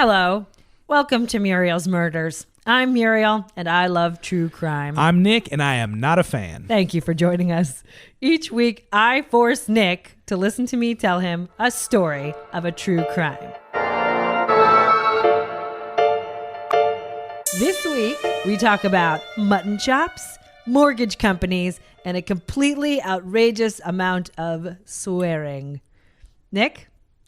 Hello. Welcome to Muriel's Murders. I'm Muriel, and I love true crime. I'm Nick, and I am not a fan. Thank you for joining us. Each week, I force Nick to listen to me tell him a story of a true crime. This week, we talk about mutton chops, mortgage companies, and a completely outrageous amount of swearing. Nick,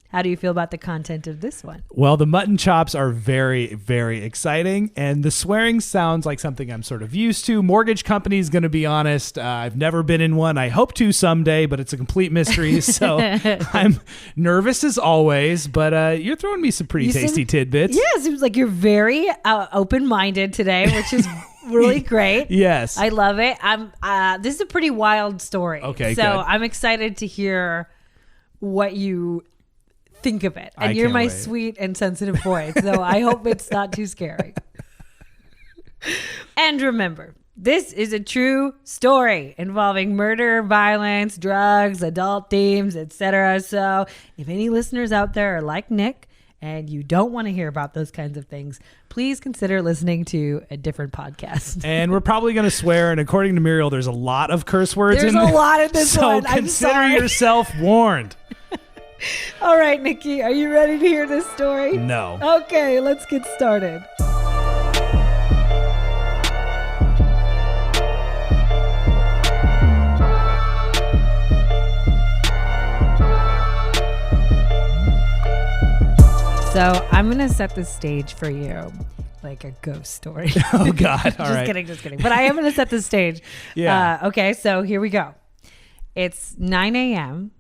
how do you feel about the content of this one? Well, the mutton chops are very, very exciting, and the swearing sounds like something I'm sort of used to. Mortgage companies, going to be honest, I've never been in one. I hope to someday, but it's a complete mystery, so I'm nervous as always, but you're throwing me some pretty tasty tidbits. Yeah, it seems like you're very open-minded today, which is really great. Yes. I love it. This is a pretty wild story. Okay, so good. I'm excited to hear what you think of it. And I you're can't my wait. sweet and sensitive voice, so I hope it's not too scary. And remember, this is a true story involving murder, violence, drugs, adult themes, etc. So if any listeners out there are like Nick and you don't want to hear about those kinds of things, please consider listening to a different podcast. And we're probably going to swear, and according to Muriel, there's a lot of curse words There's in a there. lot in this so one. I'm consider sorry. yourself warned. All right, Nikki, are you ready to hear this story? No. Okay, let's get started. So I'm going to set the stage for you like a ghost story. Oh, God. All right. Just kidding. But I am going to set the stage. Yeah. Okay, so here we go. It's 9 a.m.,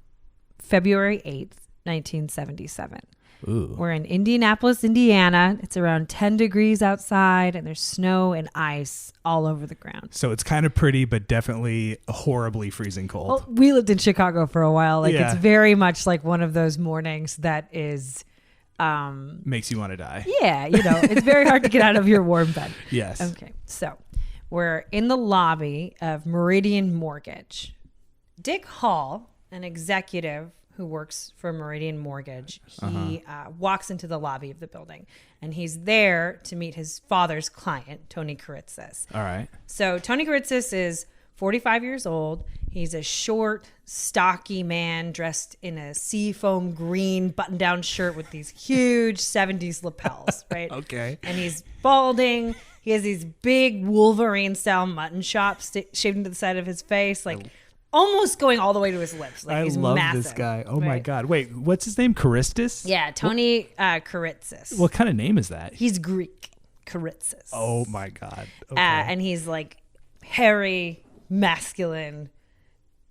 February 8th, 1977. Ooh. We're in Indianapolis, Indiana. It's around 10 degrees outside, and there's snow and ice all over the ground. So it's kind of pretty, but definitely horribly freezing cold. Well, we lived in Chicago for a while. Like, Yeah. it's very much like one of those mornings that is... Makes you want to die. Yeah, it's very hard to get out of your warm bed. Yes. Okay, so we're in the lobby of Meridian Mortgage. Dick Hall, an executive who works for Meridian Mortgage, he walks into the lobby of the building, and he's there to meet his father's client, Tony Kiritsis. All right. So Tony Kiritsis is 45 years old. He's a short, stocky man dressed in a seafoam green button-down shirt with these huge 70s lapels, right? Okay. And he's balding. He has these big Wolverine-style mutton chops shaved into the side of his face, like almost going all the way to his lips. Like, I he's love massive, this guy. Oh, my right? God. Wait, what's his name? Kiristis? Yeah, Tony Kiritsis. What kind of name is that? He's Greek. Kiritsis. Oh, my God. Okay. And he's like hairy, masculine,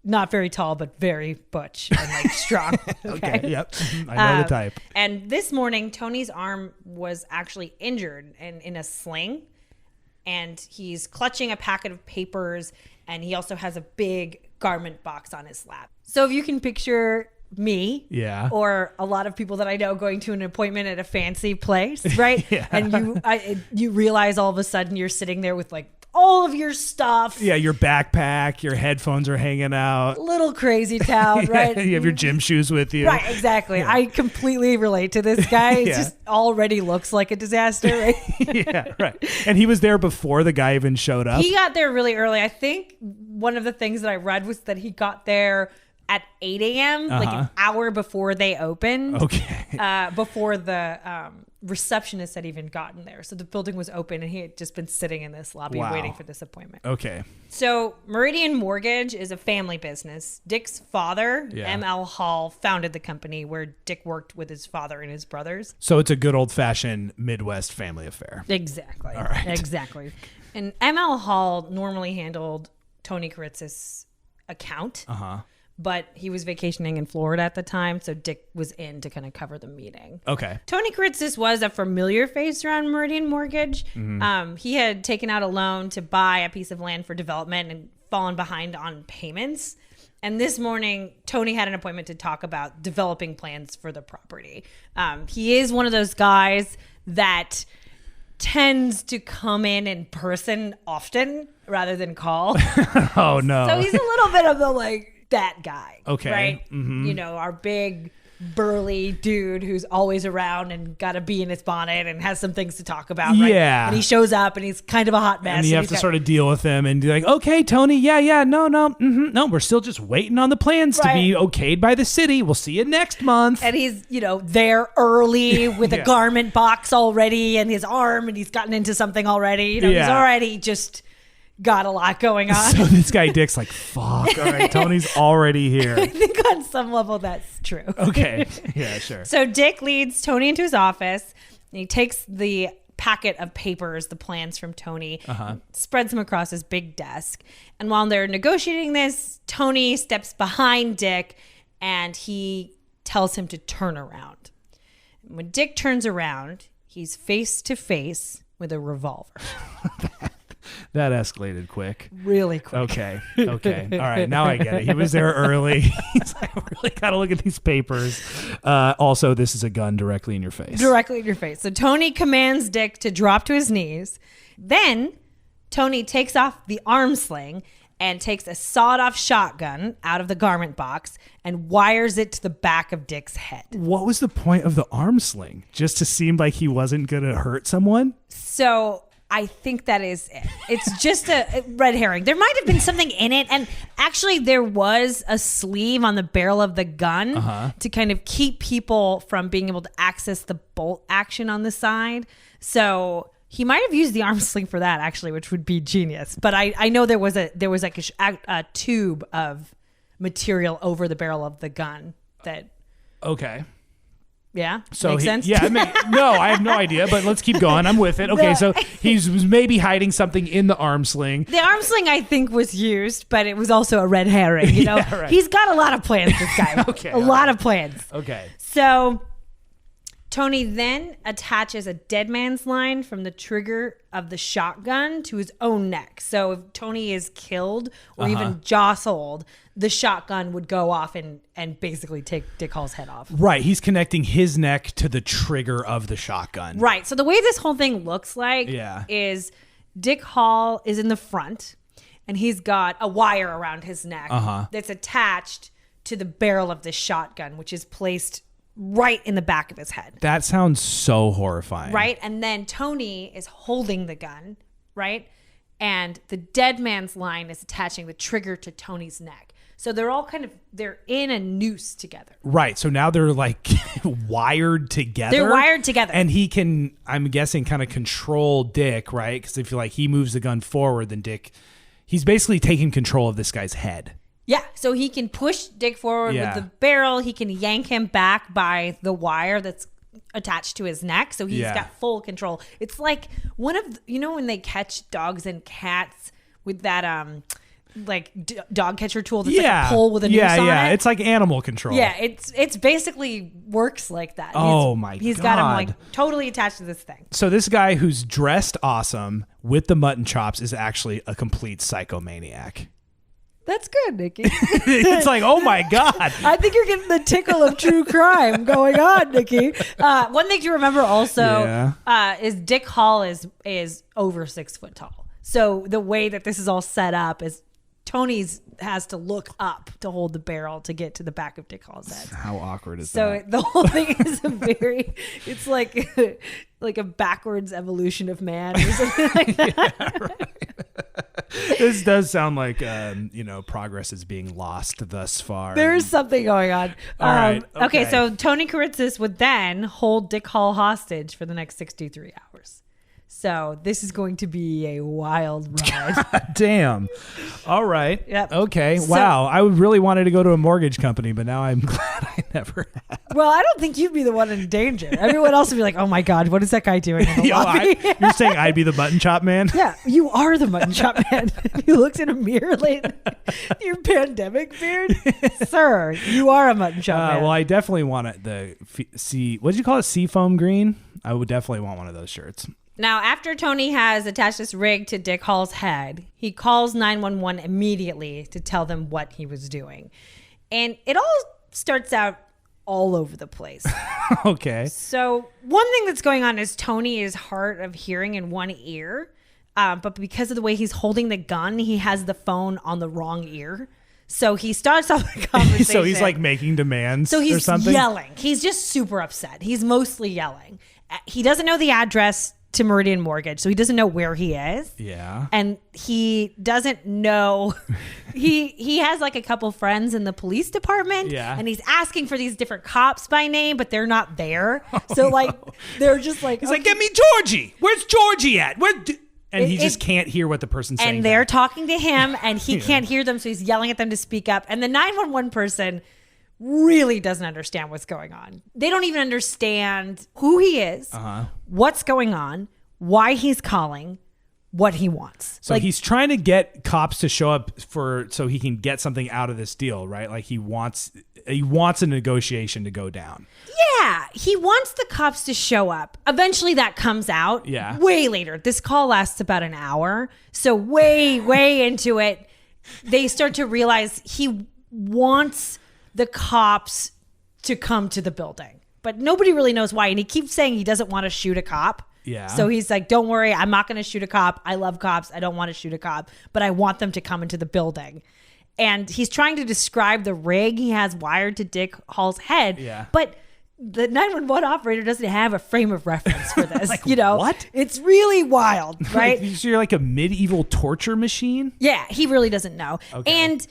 not very tall, but very butch and like strong. Okay. Yep. I know the type. And this morning, Tony's arm was actually injured and in a sling. And he's clutching a packet of papers. And he also has a big garment box on his lap. So if you can picture me Yeah. or a lot of people that I know going to an appointment at a fancy place, right? Yeah. And you realize all of a sudden you're sitting there with like all of your stuff. Yeah, your backpack, your headphones are hanging out. Little crazy town, right? You have your gym shoes with you. Right, exactly. Yeah. I completely relate to this guy. It just already looks like a disaster, right? Yeah, right. And he was there before the guy even showed up. He got there really early. I think one of the things that I read was that he got there at 8 a.m., like an hour before they opened. Okay. Before the receptionist had even gotten there. So the building was open and he had just been sitting in this lobby waiting for this appointment. Okay. So Meridian Mortgage is a family business. Dick's father, M.L. Hall, founded the company where Dick worked with his father and his brothers. So it's a good old-fashioned Midwest family affair. Exactly. All right. Exactly. And M.L. Hall normally handled Tony Kiritsis' account. But he was vacationing in Florida at the time, so Dick was in to kind of cover the meeting. Okay. Tony Kiritsis was a familiar face around Meridian Mortgage. He had taken out a loan to buy a piece of land for development and fallen behind on payments. And this morning, Tony had an appointment to talk about developing plans for the property. He is one of those guys that tends to come in person often rather than call. Oh, no. So he's a little bit of the like that guy. Okay. Right? Our big burly dude who's always around and got a bee in his bonnet and has some things to talk about. Right? Yeah. And he shows up and he's kind of a hot mess. And you have to sort of deal with him and be like, okay, Tony, no, we're still just waiting on the plans to be okayed by the city. We'll see you next month. And he's, there early with a garment box already and his arm, and he's gotten into something already. He's already just got a lot going on. So this guy Dick's like, fuck, all right, Tony's already here. I think on some level that's true. Okay. Yeah, sure. So Dick leads Tony into his office, and he takes the packet of papers, the plans from Tony, spreads them across his big desk. And while they're negotiating this, Tony steps behind Dick and he tells him to turn around. When Dick turns around, he's face to face with a revolver. That escalated quick. Really quick. Okay. All right. Now I get it. He was there early. He's like, I really got to look at these papers. Also, this is a gun directly in your face. Directly in your face. So Tony commands Dick to drop to his knees. Then Tony takes off the arm sling and takes a sawed-off shotgun out of the garment box and wires it to the back of Dick's head. What was the point of the arm sling? Just to seem like he wasn't going to hurt someone? So I think that is it. It's just a red herring. There might have been something in it. And actually, there was a sleeve on the barrel of the gun to kind of keep people from being able to access the bolt action on the side. So he might have used the arm sling for that, actually, which would be genius. But I know there was like a tube of material over the barrel of the gun that. Okay. Yeah. So makes sense. Yeah. No, I have no idea, but let's keep going. I'm with it. Okay. So he was maybe hiding something in the arm sling. The arm sling, I think, was used, but it was also a red herring. You know, right. He's got a lot of plans. This guy. Okay. A lot of plans. Okay. So Tony then attaches a dead man's line from the trigger of the shotgun to his own neck. So if Tony is killed or even jostled, the shotgun would go off and basically take Dick Hall's head off. Right. He's connecting his neck to the trigger of the shotgun. Right. So the way this whole thing looks like is Dick Hall is in the front and he's got a wire around his neck that's attached to the barrel of the shotgun, which is placed right in the back of his head. That sounds so horrifying. Right? And then Tony is holding the gun, right? And the dead man's line is attaching the trigger to Tony's neck. So they're all they're in a noose together. Right. So now they're like wired together. They're wired together. And he can, I'm guessing, kind of control Dick, right? Because if he moves the gun forward, then he's basically taking control of this guy's head. Yeah, so he can push Dick forward with the barrel. He can yank him back by the wire that's attached to his neck. So he's got full control. It's like one of, when they catch dogs and cats with that dog catcher tool that's like a pole with a noose on it. Yeah, it's like animal control. Yeah, it's basically works like that. He's got him like totally attached to this thing. So this guy who's dressed awesome with the mutton chops is actually a complete psychomaniac. That's good, Nikki. It's like, oh my God. I think you're getting the tickle of true crime going on, Nikki. One thing to remember also is Dick Hall is over 6 foot tall. So the way that this is all set up is Tony's has to look up to hold the barrel to get to the back of Dick Hall's head. How awkward is So that? the whole thing is it's like a backwards evolution of man or something like that. Yeah, right. This does sound like, progress is being lost thus far. There's something going on. All right. Okay, so Tony Kiritsis would then hold Dick Hall hostage for the next 63 hours. So this is going to be a wild ride. Damn. All right. Yep. Okay. Wow. I really wanted to go to a mortgage company, but now I'm glad I never have. Well, I don't think you'd be the one in danger. Everyone else would be like, oh my God, what is that guy doing in the lobby? You're saying I'd be the mutton chop man? Yeah, you are the mutton chop man. He looks in a mirror late. Your pandemic beard? Sir, you are a mutton chop man. Well, I definitely want what did you call it? Seafoam green? I would definitely want one of those shirts. Now, after Tony has attached this rig to Dick Hall's head, he calls 911 immediately to tell them what he was doing. And it all starts out all over the place. Okay. So one thing that's going on is Tony is hard of hearing in one ear. But because of the way he's holding the gun, he has the phone on the wrong ear. So he starts off the conversation. So he's like making demands so he's or something? yelling. He's just super upset. He's mostly yelling. He doesn't know the address to Meridian Mortgage, so he doesn't know where he is. Yeah. And he doesn't know. He has like a couple friends in the police department. Yeah. And he's asking for these different cops by name, but they're not there. So like they're just like He's like, get me Georgie. Where's Georgie at? And he just can't hear what the person's saying. And they're back. talking to him, and he can't hear them, so he's yelling at them to speak up. And the 911 person really doesn't understand what's going on. They don't even understand who he is, what's going on, why he's calling, what he wants. So he's trying to get cops to show up so he can get something out of this deal, right? Like he wants a negotiation to go down. Yeah, he wants the cops to show up. Eventually that comes out. Yeah. Way later. This call lasts about an hour. So way into it, they start to realize he wants the cops to come to the building. But nobody really knows why. And he keeps saying he doesn't want to shoot a cop. Yeah. So he's like, don't worry, I'm not going to shoot a cop. I love cops. I don't want to shoot a cop, but I want them to come into the building. And he's trying to describe the rig he has wired to Dick Hall's head. Yeah. But the 911 operator doesn't have a frame of reference for this. Like, what? It's really wild, right? So you're like a medieval torture machine? Yeah, he really doesn't know. Okay. And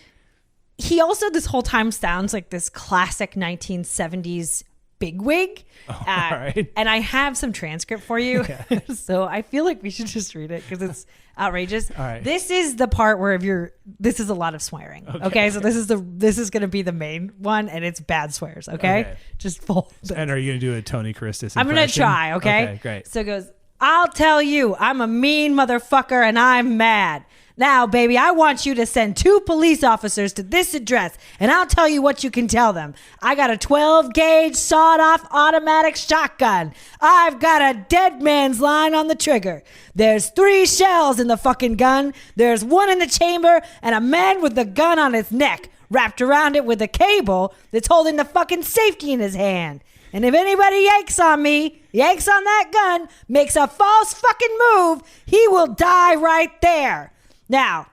he also this whole time sounds like this classic 1970s bigwig. All right. And I have some transcript for you. Yeah. So I feel like we should just read it because it's outrageous. All right. This is the part where this is a lot of swearing. Okay. So this is going to be the main one, and it's bad swears. Okay. Just full. And are you going to do a Tony Kiritsis impression? I'm going to try. Okay. Great. So it goes, I'll tell you, I'm a mean motherfucker and I'm mad. Now, baby, I want you to send 2 police officers to this address, and I'll tell you what you can tell them. I got a 12-gauge sawed-off automatic shotgun. I've got a dead man's line on the trigger. There's 3 shells in the fucking gun. There's 1 in the chamber, and a man with the gun on his neck, wrapped around it with a cable that's holding the fucking safety in his hand. And if anybody yanks on that gun, makes a false fucking move, he will die right there. Now,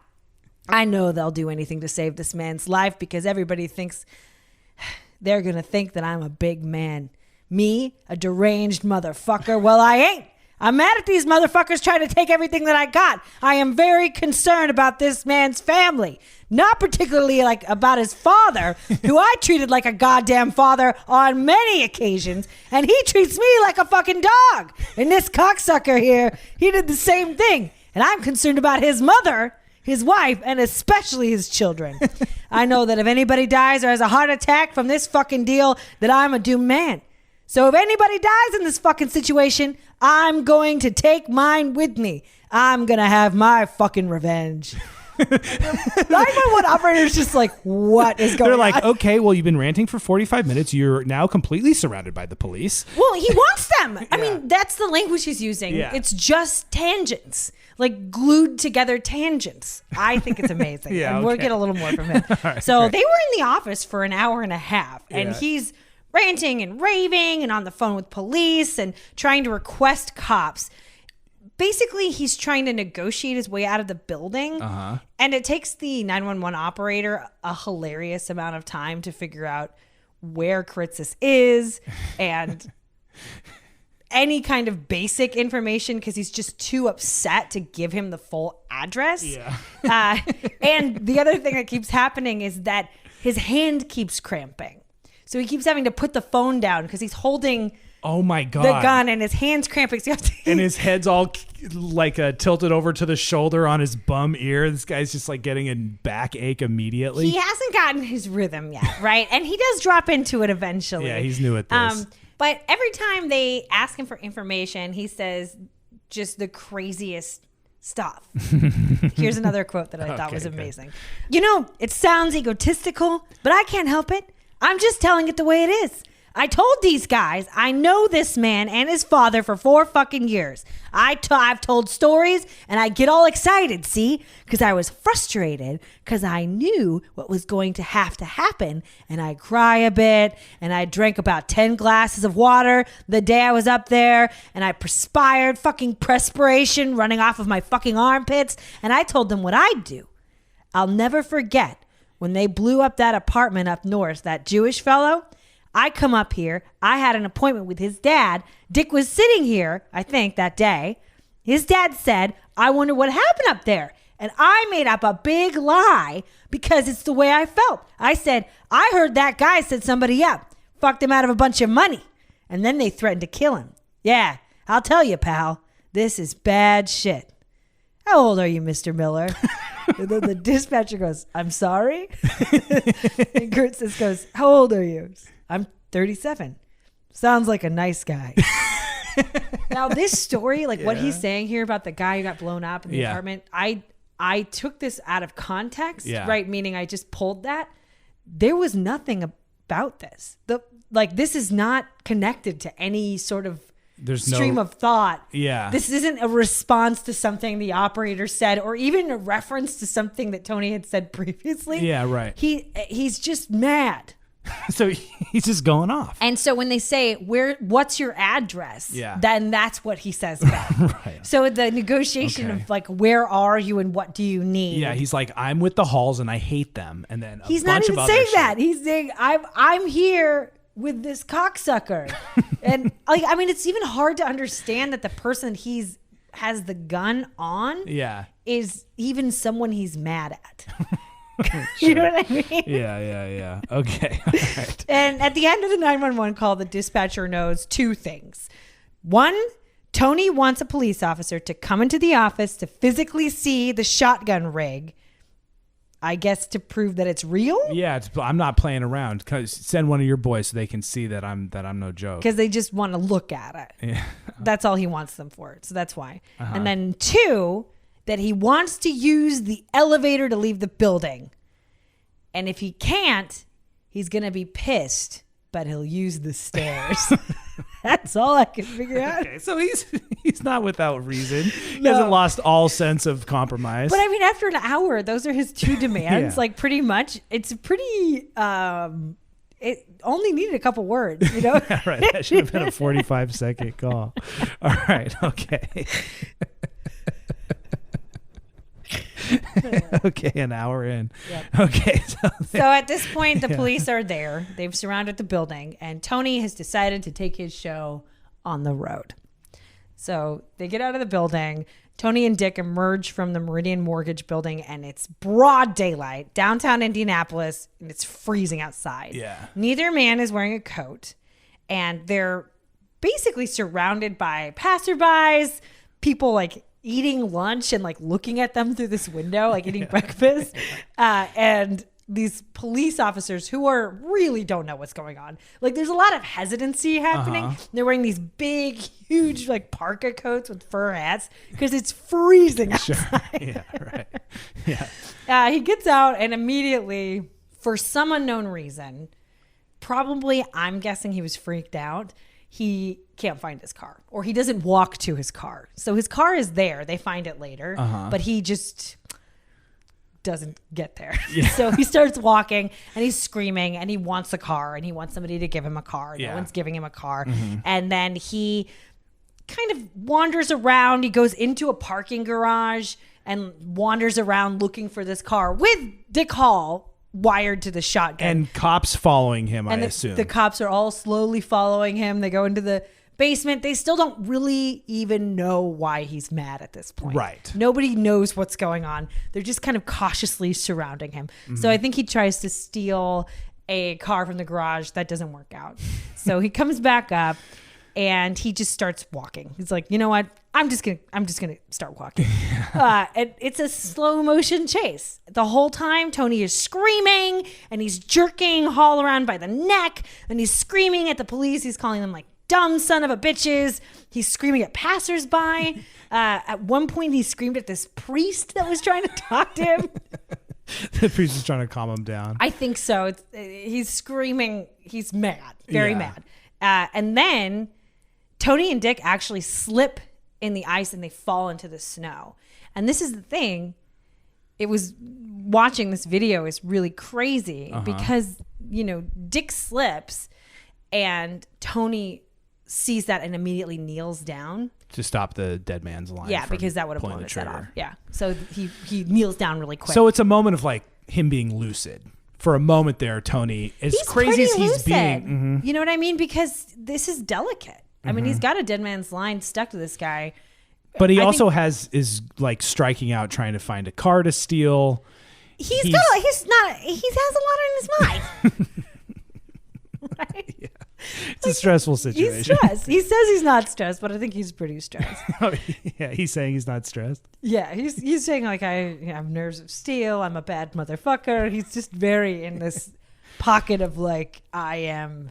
I know they'll do anything to save this man's life because everybody thinks they're going to think that I'm a big man. Me, a deranged motherfucker. Well, I ain't. I'm mad at these motherfuckers trying to take everything that I got. I am very concerned about this man's family. Not particularly like about his father, who I treated like a goddamn father on many occasions, and he treats me like a fucking dog. And this cocksucker here, he did the same thing. And I'm concerned about his mother, his wife, and especially his children. I know that if anybody dies or has a heart attack from this fucking deal, that I'm a doomed man. So if anybody dies in this fucking situation, I'm going to take mine with me. I'm going to have my fucking revenge. 911 operator's just like, what is going on? They're like, okay, well, you've been ranting for 45 minutes. You're now completely surrounded by the police. Well, he wants them. I mean, that's the language he's using. Yeah. It's just tangents, like glued together tangents. I think it's amazing. Yeah, and we'll okay. get a little more from him. Right, so great. they were in the office for an hour and a half, and Yeah. he's ranting and raving and on the phone with police and trying to request cops. Basically, he's trying to negotiate his way out of the building. And it takes the 911 operator a hilarious amount of time to figure out where Kiritsis is and any kind of basic information because he's just too upset to give him the full address. Yeah. And the other thing that keeps happening is that his hand keeps cramping. So he keeps having to put the phone down because he's holding... Oh my God. the gun and his hand's cramping. So and his head's all like tilted over to the shoulder on his bum ear. This guy's just like getting a backache immediately. He hasn't gotten his rhythm yet, right? And he does drop into it eventually. Yeah, he's new at this. But every time they ask him for information, he says just the craziest stuff. Here's another quote that I thought was amazing. Good. You know, it sounds egotistical, but I can't help it. I'm just telling it the way it is. I told these guys I know this man and his father for 4 fucking years. I've told stories and I get all excited, see? Because I was frustrated because I knew what was going to have to happen. And I cry a bit and I drank about 10 glasses of water the day I was up there. And I perspired, fucking perspiration running off of my fucking armpits. And I told them what I'd do. I'll never forget when they blew up that apartment up north, that Jewish fellow, I come up here. I had an appointment with his dad. Dick was sitting here, I think, that day. His dad said, I wonder what happened up there. And I made up a big lie because it's the way I felt. I said, I heard that guy set somebody up, fucked him out of a bunch of money. And then they threatened to kill him. Yeah, I'll tell you, pal, this is bad shit. How old are you, Mr. Miller? The dispatcher goes, I'm sorry? And Kiritsis goes, how old are you? I'm 37. Sounds like a nice guy. Now, this story, like what he's saying here about the guy who got blown up in the apartment, I took this out of context, right? Meaning I just pulled that. There was nothing about this. This is not connected to any sort of stream of thought. Yeah. This isn't a response to something the operator said or even a reference to something that Tony had said previously. Yeah, right. He's just mad. So he's just going off. And so when they say, what's your address? Yeah. Then that's what he says back. Right. So the negotiation of like, where are you and what do you need? Yeah, he's like, I'm with the Halls and I hate them. And then he's not even saying that. He's saying, I'm here with this cocksucker. And like, I mean, it's even hard to understand that the person has the gun on is even someone he's mad at. You know what I mean? Yeah. Okay. All right. And at the end of the 911 call, the dispatcher knows two things. One, Tony wants a police officer to come into the office to physically see the shotgun rig. I guess to prove that it's real. Yeah, I'm not playing around. Send one of your boys so they can see that I'm no joke. Because they just want to look at it. Yeah. That's all he wants them for. So that's why. And then two, that he wants to use the elevator to leave the building. And if he can't, he's going to be pissed, but he'll use the stairs. That's all I can figure out. Okay, so he's not without reason. He hasn't lost all sense of compromise. But I mean, after an hour, those are his two demands. Like pretty much, it's pretty, it only needed a couple words, you know? Yeah, right. That should have been a 45-second call. All right. Okay. Okay, an hour in. Yep. Okay. So at this point, the police are there. They've surrounded the building, and Tony has decided to take his show on the road. So they get out of the building. Tony and Dick emerge from the Meridian Mortgage building, and it's broad daylight, downtown Indianapolis, and it's freezing outside. Yeah. Neither man is wearing a coat, and they're basically surrounded by passerbys, people like eating lunch and like looking at them through this window, like eating breakfast. And these police officers who really don't know what's going on. Like there's a lot of hesitancy happening. They're wearing these big, huge like parka coats with fur hats because it's freezing outside. Sure. Yeah, right. Yeah. He gets out and immediately, for some unknown reason, probably I'm guessing he was freaked out, he can't find his car, or he doesn't walk to his car. So his car is there. They find it later, but he just doesn't get there. Yeah. So he starts walking and he's screaming and he wants a car and he wants somebody to give him a car. No one's giving him a car. And then he kind of wanders around. He goes into a parking garage and wanders around looking for this car with Dick Hall wired to the shotgun. And cops following him, I assume. The cops are all slowly following him. They go into the basement. They still don't really even know why he's mad at this point. Right. Nobody knows what's going on. They're just kind of cautiously surrounding him. So I think he tries to steal a car from the garage. That doesn't work out. So he comes back up and he just starts walking. He's like, you know what? I'm just gonna start walking. And it's a slow motion chase. The whole time, Tony is screaming and he's jerking Hall around by the neck and he's screaming at the police. He's calling them like dumb son of a bitches. He's screaming at passersby. At one point, he screamed at this priest that was trying to talk to him. The priest is trying to calm him down. I think so. He's screaming. He's mad, very mad. And then Tony and Dick actually slip in the ice and they fall into the snow. And this is the thing. It was watching this video is really crazy because, you know, Dick slips and Tony sees that and immediately kneels down to stop the dead man's line. Yeah, because that would have blown his head off. Yeah. So he kneels down really quick. So it's a moment of like him being lucid. For a moment there, Tony, as he's crazy as he's lucid. being. You know what I mean? Because this is delicate. I mean, he's got a dead man's line stuck to this guy. But he also is like striking out, trying to find a car to steal. He has a lot on his mind. Right? Yeah. It's a stressful situation. He's stressed. He says he's not stressed, but I think he's pretty stressed. Oh, yeah, he's saying he's not stressed. Yeah, he's saying like I have nerves of steel. I'm a bad motherfucker. He's just very in this pocket of like I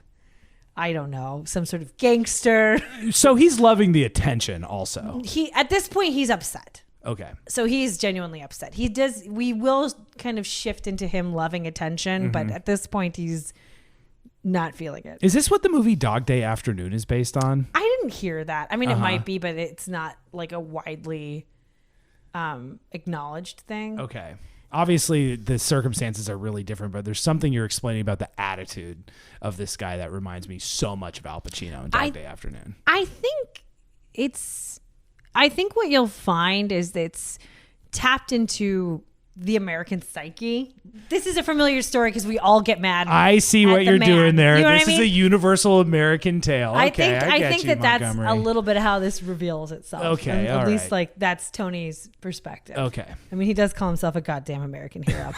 don't know, some sort of gangster. So he's loving the attention also. At this point he's upset. Okay. So he's genuinely upset. We will kind of shift into him loving attention, but at this point he's not feeling it. Is this what the movie Dog Day Afternoon is based on? I didn't hear that. I mean, it might be, but it's not like a widely acknowledged thing. Okay. Obviously, the circumstances are really different, but there's something you're explaining about the attitude of this guy that reminds me so much of Al Pacino in Dog Day Afternoon. I think what you'll find is that it's tapped into the American psyche. This is a familiar story because we all get mad. I see what you're doing there. You know this is a universal American tale. I think that's a little bit how this reveals itself. Okay, at least like that's Tony's perspective. Okay. I mean, he does call himself a goddamn American hero.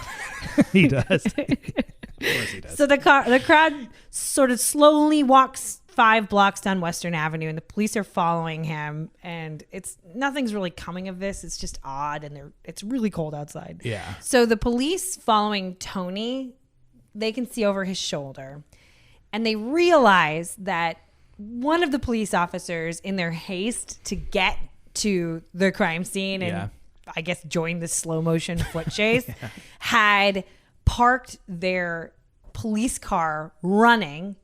He does. Of course he does. So the crowd sort of slowly walks 5 blocks down Western Avenue, and the police are following him, and nothing's really coming of this. It's just odd, and it's really cold outside. Yeah. So the police following Tony, they can see over his shoulder, and they realize that one of the police officers, in their haste to get to the crime scene and I guess join the slow motion foot chase, had parked their police car running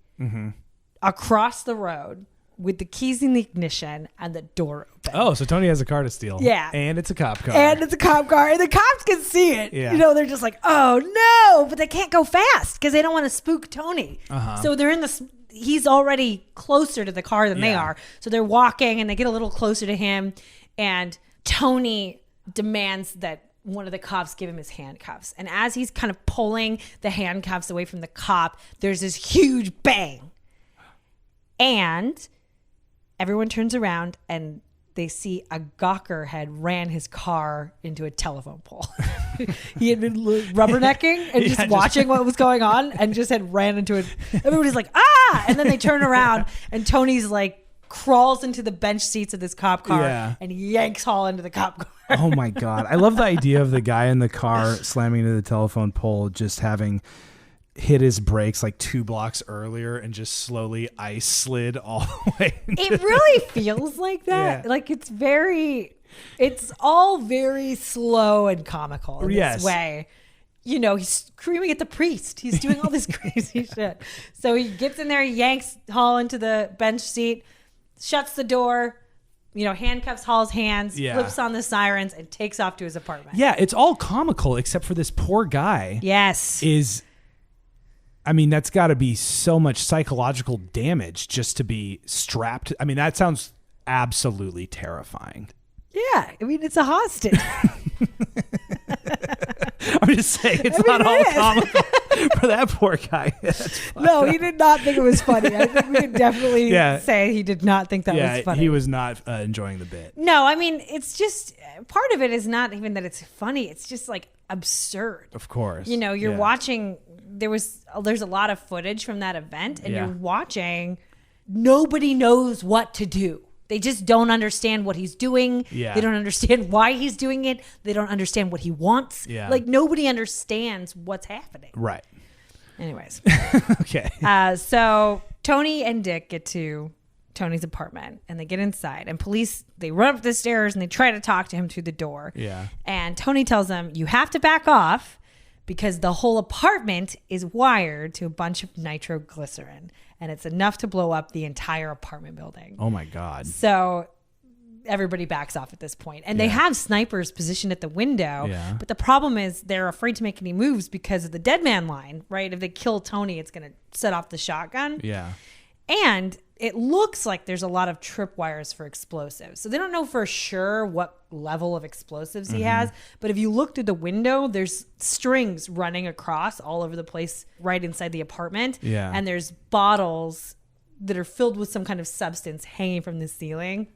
across the road with the keys in the ignition and the door open. Oh, so Tony has a car to steal. Yeah. And it's a cop car. And it's a cop car. And the cops can see it. Yeah. You know, they're just like, oh no, but they can't go fast because they don't want to spook Tony. So they're he's already closer to the car than they are. So they're walking and they get a little closer to him. And Tony demands that one of the cops give him his handcuffs. And as he's kind of pulling the handcuffs away from the cop, there's this huge bang. And everyone turns around and they see a gawker had ran his car into a telephone pole. He had been rubbernecking and just watching what was going on and just had ran into it. Everybody's like, ah! And then they turn around and Tony's like crawls into the bench seats of this cop car and yanks Hall into the cop car. Oh my God. I love the idea of the guy in the car slamming into the telephone pole, just having hit his brakes like 2 blocks earlier and just slowly ice slid all the way. It really feels like that. Yeah. Like it's all very slow and comical in this way. You know, he's screaming at the priest. He's doing all this crazy shit. So he gets in there, he yanks Hall into the bench seat, shuts the door, you know, handcuffs Hall's hands, flips on the sirens, and takes off to his apartment. Yeah, it's all comical except for this poor guy. Yes. I mean, that's got to be so much psychological damage just to be strapped. I mean, that sounds absolutely terrifying. Yeah. I mean, it's a hostage. I'm just saying, it's not all comical for that poor guy. No, he did not think it was funny. I think we can definitely say he did not think that was funny. He was not enjoying the bit. No, I mean, it's just, part of it is not even that it's funny. It's just like absurd. Of course. You know, you're watching, there's a lot of footage from that event and you're watching, nobody knows what to do. They just don't understand what he's doing. Yeah. They don't understand why he's doing it. They don't understand what he wants. Yeah. Like nobody understands what's happening. Right. Anyways. Okay. So Tony and Dick get to Tony's apartment and they get inside and police, they run up the stairs and they try to talk to him through the door. Yeah. And Tony tells them, you have to back off because the whole apartment is wired to a bunch of nitroglycerin and it's enough to blow up the entire apartment building. Oh my God. So everybody backs off at this point. And they have snipers positioned at the window. Yeah. But the problem is they're afraid to make any moves because of the dead man line, right? If they kill Tony, it's going to set off the shotgun. Yeah. And it looks like there's a lot of tripwires for explosives. So they don't know for sure what level of explosives he has. But if you look through the window, there's strings running across all over the place right inside the apartment. Yeah. And there's bottles that are filled with some kind of substance hanging from the ceiling.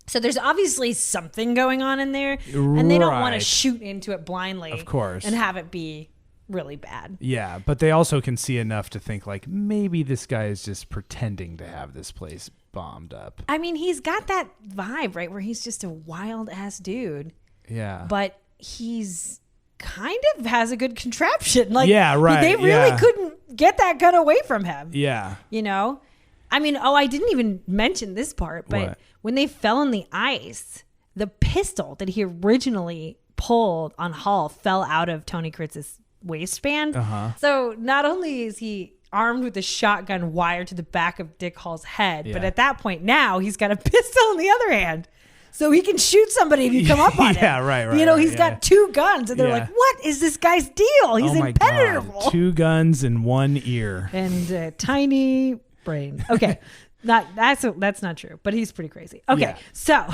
So there's obviously something going on in there. And they don't want to shoot into it blindly. Of course. And have it be really bad. Yeah, but they also can see enough to think like maybe this guy is just pretending to have this place bombed up. I mean, he's got that vibe, right, where he's just a wild ass dude. Yeah. But he's kind of has a good contraption. Like, yeah, right. They really couldn't get that gun away from him. Yeah. You know? I mean, I didn't even mention this part, but What? when they fell in the ice, the pistol that he originally pulled on Hall fell out of Tony Kiritsis' waistband. So not only is he armed with a shotgun wired to the back of Dick Hall's head, but at that point now he's got a pistol in the other hand. So he can shoot somebody if you come up on him. Yeah, right. You know, he's got two guns and they're like, what is this guy's deal? He's impenetrable. God. 2 guns in 1 ear. And a tiny brain. Okay. That's not true, but he's pretty crazy. Okay. So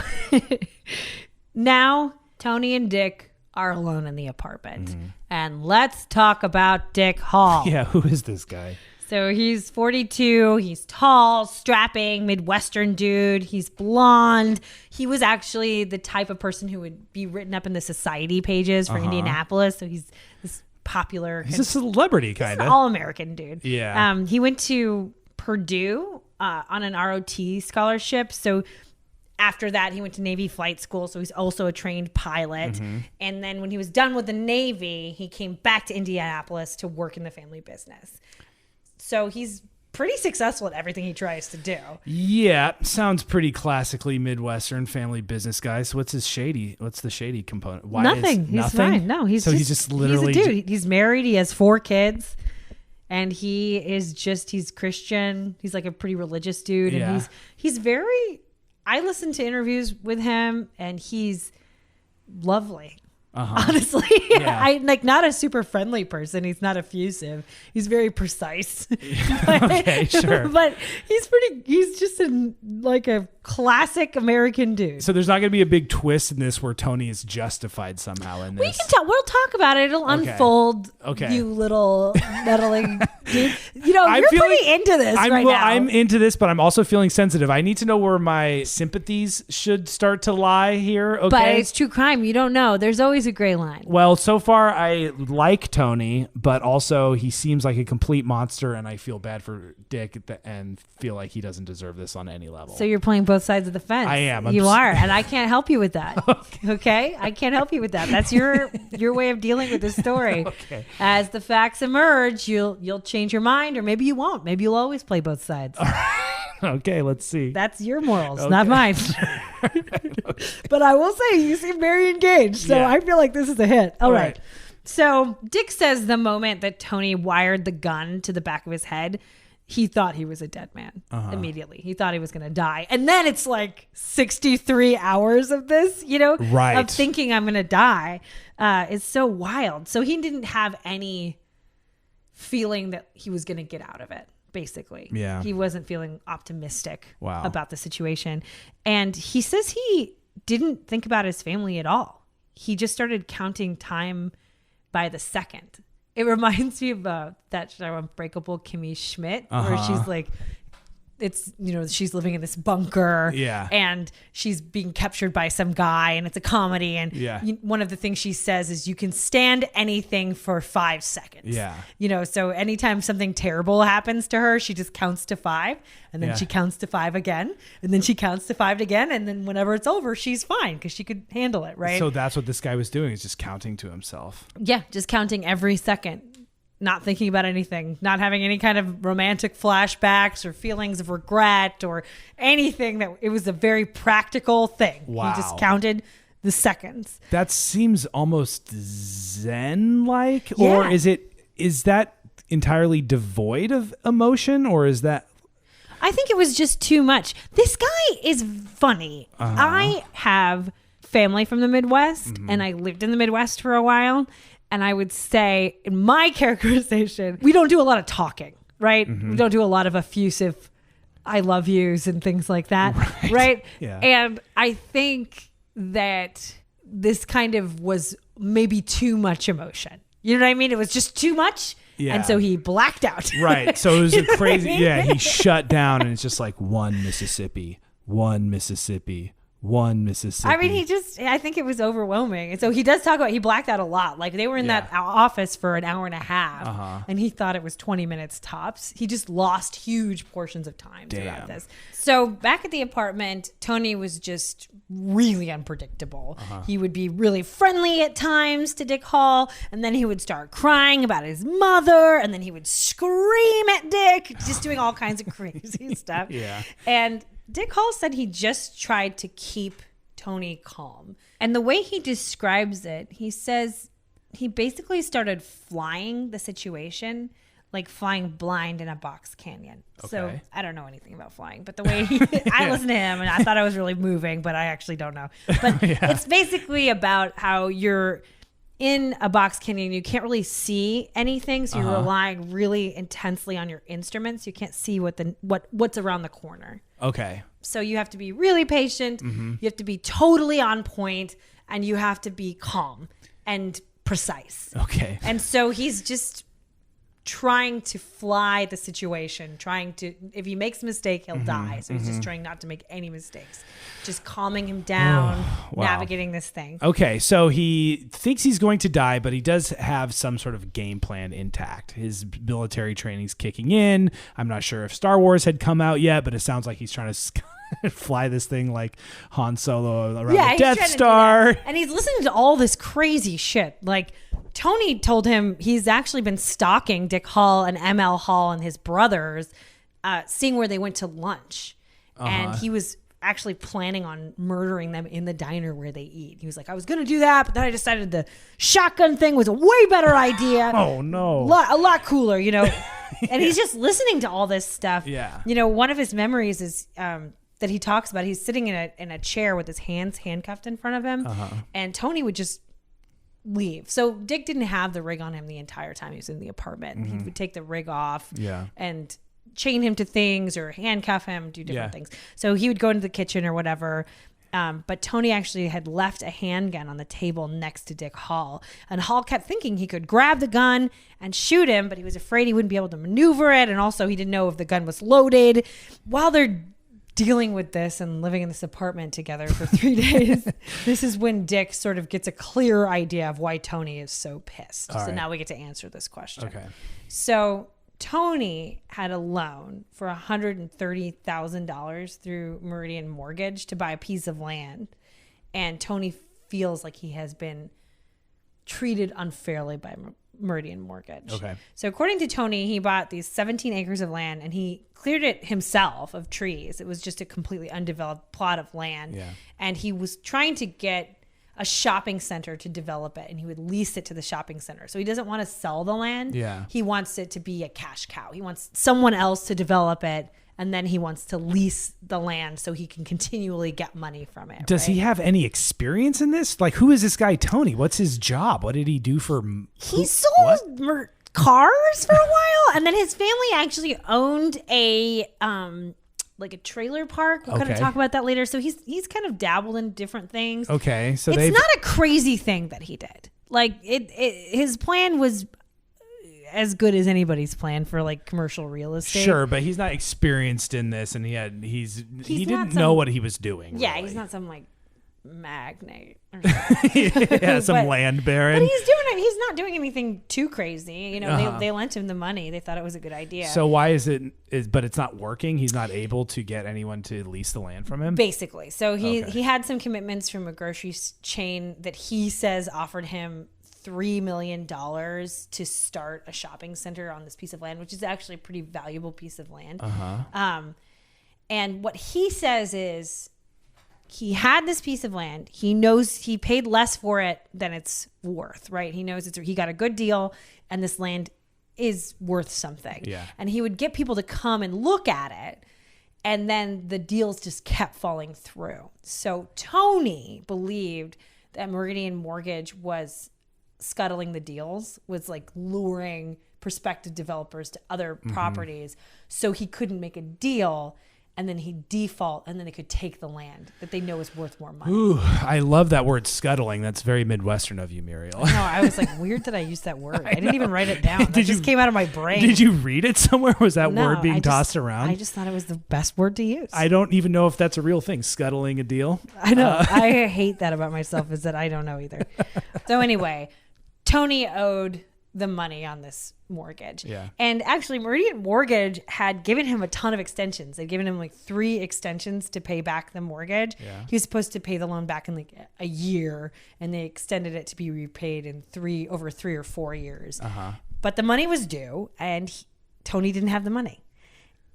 now Tony and Dick are alone in the apartment. And let's talk about Dick Hall. Yeah, who is this guy? So he's 42. He's tall, strapping, Midwestern dude. He's blonde. He was actually the type of person who would be written up in the society pages for Indianapolis. So he's this popular. He's a celebrity, kind of. All-American dude. Yeah. He went to Purdue on an ROT scholarship. So after that, he went to Navy flight school, so he's also a trained pilot. And then when he was done with the Navy, he came back to Indianapolis to work in the family business. So he's pretty successful at everything he tries to do. Yeah, sounds pretty classically Midwestern family business guy. So what's the shady component? Why nothing. He's fine. No, he's just literally he's a dude. He's married. He has 4 kids. And he's Christian. He's like a pretty religious dude. Yeah. And he's very... I listened to interviews with him, and he's lovely. Honestly, I like not a super friendly person. He's not effusive. He's very precise. Okay, sure. But he's just like a classic American dude. So there's not going to be a big twist in this where Tony is justified somehow in this. We can tell. We'll talk about it. It'll unfold. Okay. You little meddling dude. You know, you're pretty into this right now. I'm into this, but I'm also feeling sensitive. I need to know where my sympathies should start to lie here. Okay. But it's true crime. You don't know. There's always a gray line. Well, so far I like Tony, but also he seems like a complete monster, and I feel bad for Dick and feel like he doesn't deserve this on any level. So you're playing both sides of the fence. I am. You are, and I can't help you with that. Okay? I can't help you with that. That's your way of dealing with this story. Okay. As the facts emerge, you'll change your mind, or maybe you won't. Maybe you'll always play both sides. Okay, let's see. That's your morals, not mine. But I will say, you seem very engaged, so I feel like this is a hit. All right. So Dick says the moment that Tony wired the gun to the back of his head, he thought he was a dead man immediately. He thought he was going to die. And then it's like 63 hours of this, of thinking I'm going to die. It's so wild. So he didn't have any feeling that he was going to get out of it. Basically. Yeah. He wasn't feeling optimistic about the situation. And he says he didn't think about his family at all. He just started counting time by the second. It reminds me of that show Unbreakable Kimmy Schmidt, where she's like, she's living in this bunker and she's being captured by some guy, and it's a comedy. And one of the things she says is you can stand anything for 5 seconds. Yeah. So anytime something terrible happens to her, she just counts to 5, and then she counts to 5 again, and then she counts to 5 again. And then whenever it's over, she's fine because she could handle it. Right. So that's what this guy was doing, is just counting to himself. Yeah. Just counting every second. Not thinking about anything, not having any kind of romantic flashbacks or feelings of regret or anything. That it was a very practical thing. Wow. He just counted the seconds. That seems almost Zen-like, or is that entirely devoid of emotion, or is that? I think it was just too much. This guy is funny. I have family from the Midwest, and I lived in the Midwest for a while. And I would say, in my characterization, we don't do a lot of talking, right? We don't do a lot of effusive I love yous and things like that. Right. Yeah. And I think that this kind of was maybe too much emotion. You know what I mean? It was just too much. Yeah. And so he blacked out. Right. So it was a crazy, he shut down, and it's just like one Mississippi, one Mississippi, one Mississippi. I mean, I think it was overwhelming. And so he does talk about, he blacked out a lot. Like they were in that office for an hour and a half and he thought it was 20 minutes tops. He just lost huge portions of time throughout this. So back at the apartment, Tony was just really unpredictable. He would be really friendly at times to Dick Hall, and then he would start crying about his mother, and then he would scream at Dick, just doing all kinds of crazy stuff. Yeah. And Dick Hall said he just tried to keep Tony calm. And the way he describes it, he says he basically started flying the situation, like flying blind in a box canyon. Okay. So I don't know anything about flying, but the way I listened to him and I thought it was really moving, but I actually don't know. But it's basically about how you're in a box canyon, you can't really see anything, so you're relying really intensely on your instruments. You can't see what's around the corner. Okay. So you have to be really patient. You have to be totally on point, and you have to be calm and precise. Okay. And so he's just trying to fly the situation, if he makes a mistake, he'll die. So he's just trying not to make any mistakes, just calming him down, navigating this thing. Okay, so he thinks he's going to die, but he does have some sort of game plan intact. His military training's kicking in. I'm not sure if Star Wars had come out yet, but it sounds like he's trying to fly this thing like Han Solo around the Death Star. And he's listening to all this crazy shit. Like, Tony told him he's actually been stalking Dick Hall and ML Hall and his brothers, seeing where they went to lunch. And he was actually planning on murdering them in the diner where they eat. He was like, I was going to do that, but then I decided the shotgun thing was a way better idea. Oh, no. A lot cooler, you know. And he's just listening to all this stuff. Yeah. You know, one of his memories is that he talks about, he's sitting in a chair with his hands handcuffed in front of him. And Tony would just leave. So Dick didn't have the rig on him the entire time he was in the apartment. He would take the rig off and chain him to things or handcuff him, do different things. So he would go into the kitchen or whatever. But Tony actually had left a handgun on the table next to Dick Hall. And Hall kept thinking he could grab the gun and shoot him, but he was afraid he wouldn't be able to maneuver it. And also he didn't know if the gun was loaded. While they're dealing with this and living in this apartment together for 3 days, this is when Dick sort of gets a clear idea of why Tony is so pissed. So now we get to answer this question. Okay. So Tony had a loan for $130,000 through Meridian Mortgage to buy a piece of land. And Tony feels like he has been treated unfairly by Meridian Mortgage. Okay. So according to Tony, he bought these 17 acres of land and he cleared it himself of trees. It was just a completely undeveloped plot of land. Yeah. And he was trying to get a shopping center to develop it, and he would lease it to the shopping center. So he doesn't want to sell the land. Yeah. He wants it to be a cash cow. He wants someone else to develop it, and then he wants to lease the land so he can continually get money from it. Does he have any experience in this? Like, who is this guy, Tony? What's his job? What did he do for... He sold cars for a while, and then his family actually owned a... like a trailer park. We'll kind of talk about that later. So he's kind of dabbled in different things. Okay. So it's not a crazy thing that he did. Like his plan was as good as anybody's plan for like commercial real estate. Sure, but he's not experienced in this, and he didn't know what he was doing. Yeah, really. he's not some like magnate or something. Land baron. But he's not doing anything too crazy. You know, they lent him the money. They thought it was a good idea. So why but it's not working? He's not able to get anyone to lease the land from him? Basically. So he had some commitments from a grocery chain that he says offered him $3 million to start a shopping center on this piece of land, which is actually a pretty valuable piece of land. And what he says is, he had this piece of land. He knows he paid less for it than it's worth, right? He knows he got a good deal, and this land is worth something. Yeah. And he would get people to come and look at it, and then the deals just kept falling through. So Tony believed that Meridian Mortgage was scuttling the deals, was like luring prospective developers to other properties, so he couldn't make a deal. and then he'd default, and then they could take the land that they know is worth more money. Ooh, I love that word scuttling. That's very Midwestern of you, Muriel. No, I was like, weird that I used that word. I didn't even write it down. That just came out of my brain. Did you read it somewhere? Was that word being tossed around? I just thought it was the best word to use. I don't even know if that's a real thing, scuttling a deal. I know. I hate that about myself, is that I don't know either. So anyway, Tony owed the money on this mortgage. Yeah. And actually, Meridian Mortgage had given him a ton of extensions. They'd given him like 3 extensions to pay back the mortgage. Yeah. He was supposed to pay the loan back in like a year, and they extended it to be repaid in over 3 or 4 years. But the money was due, and Tony didn't have the money.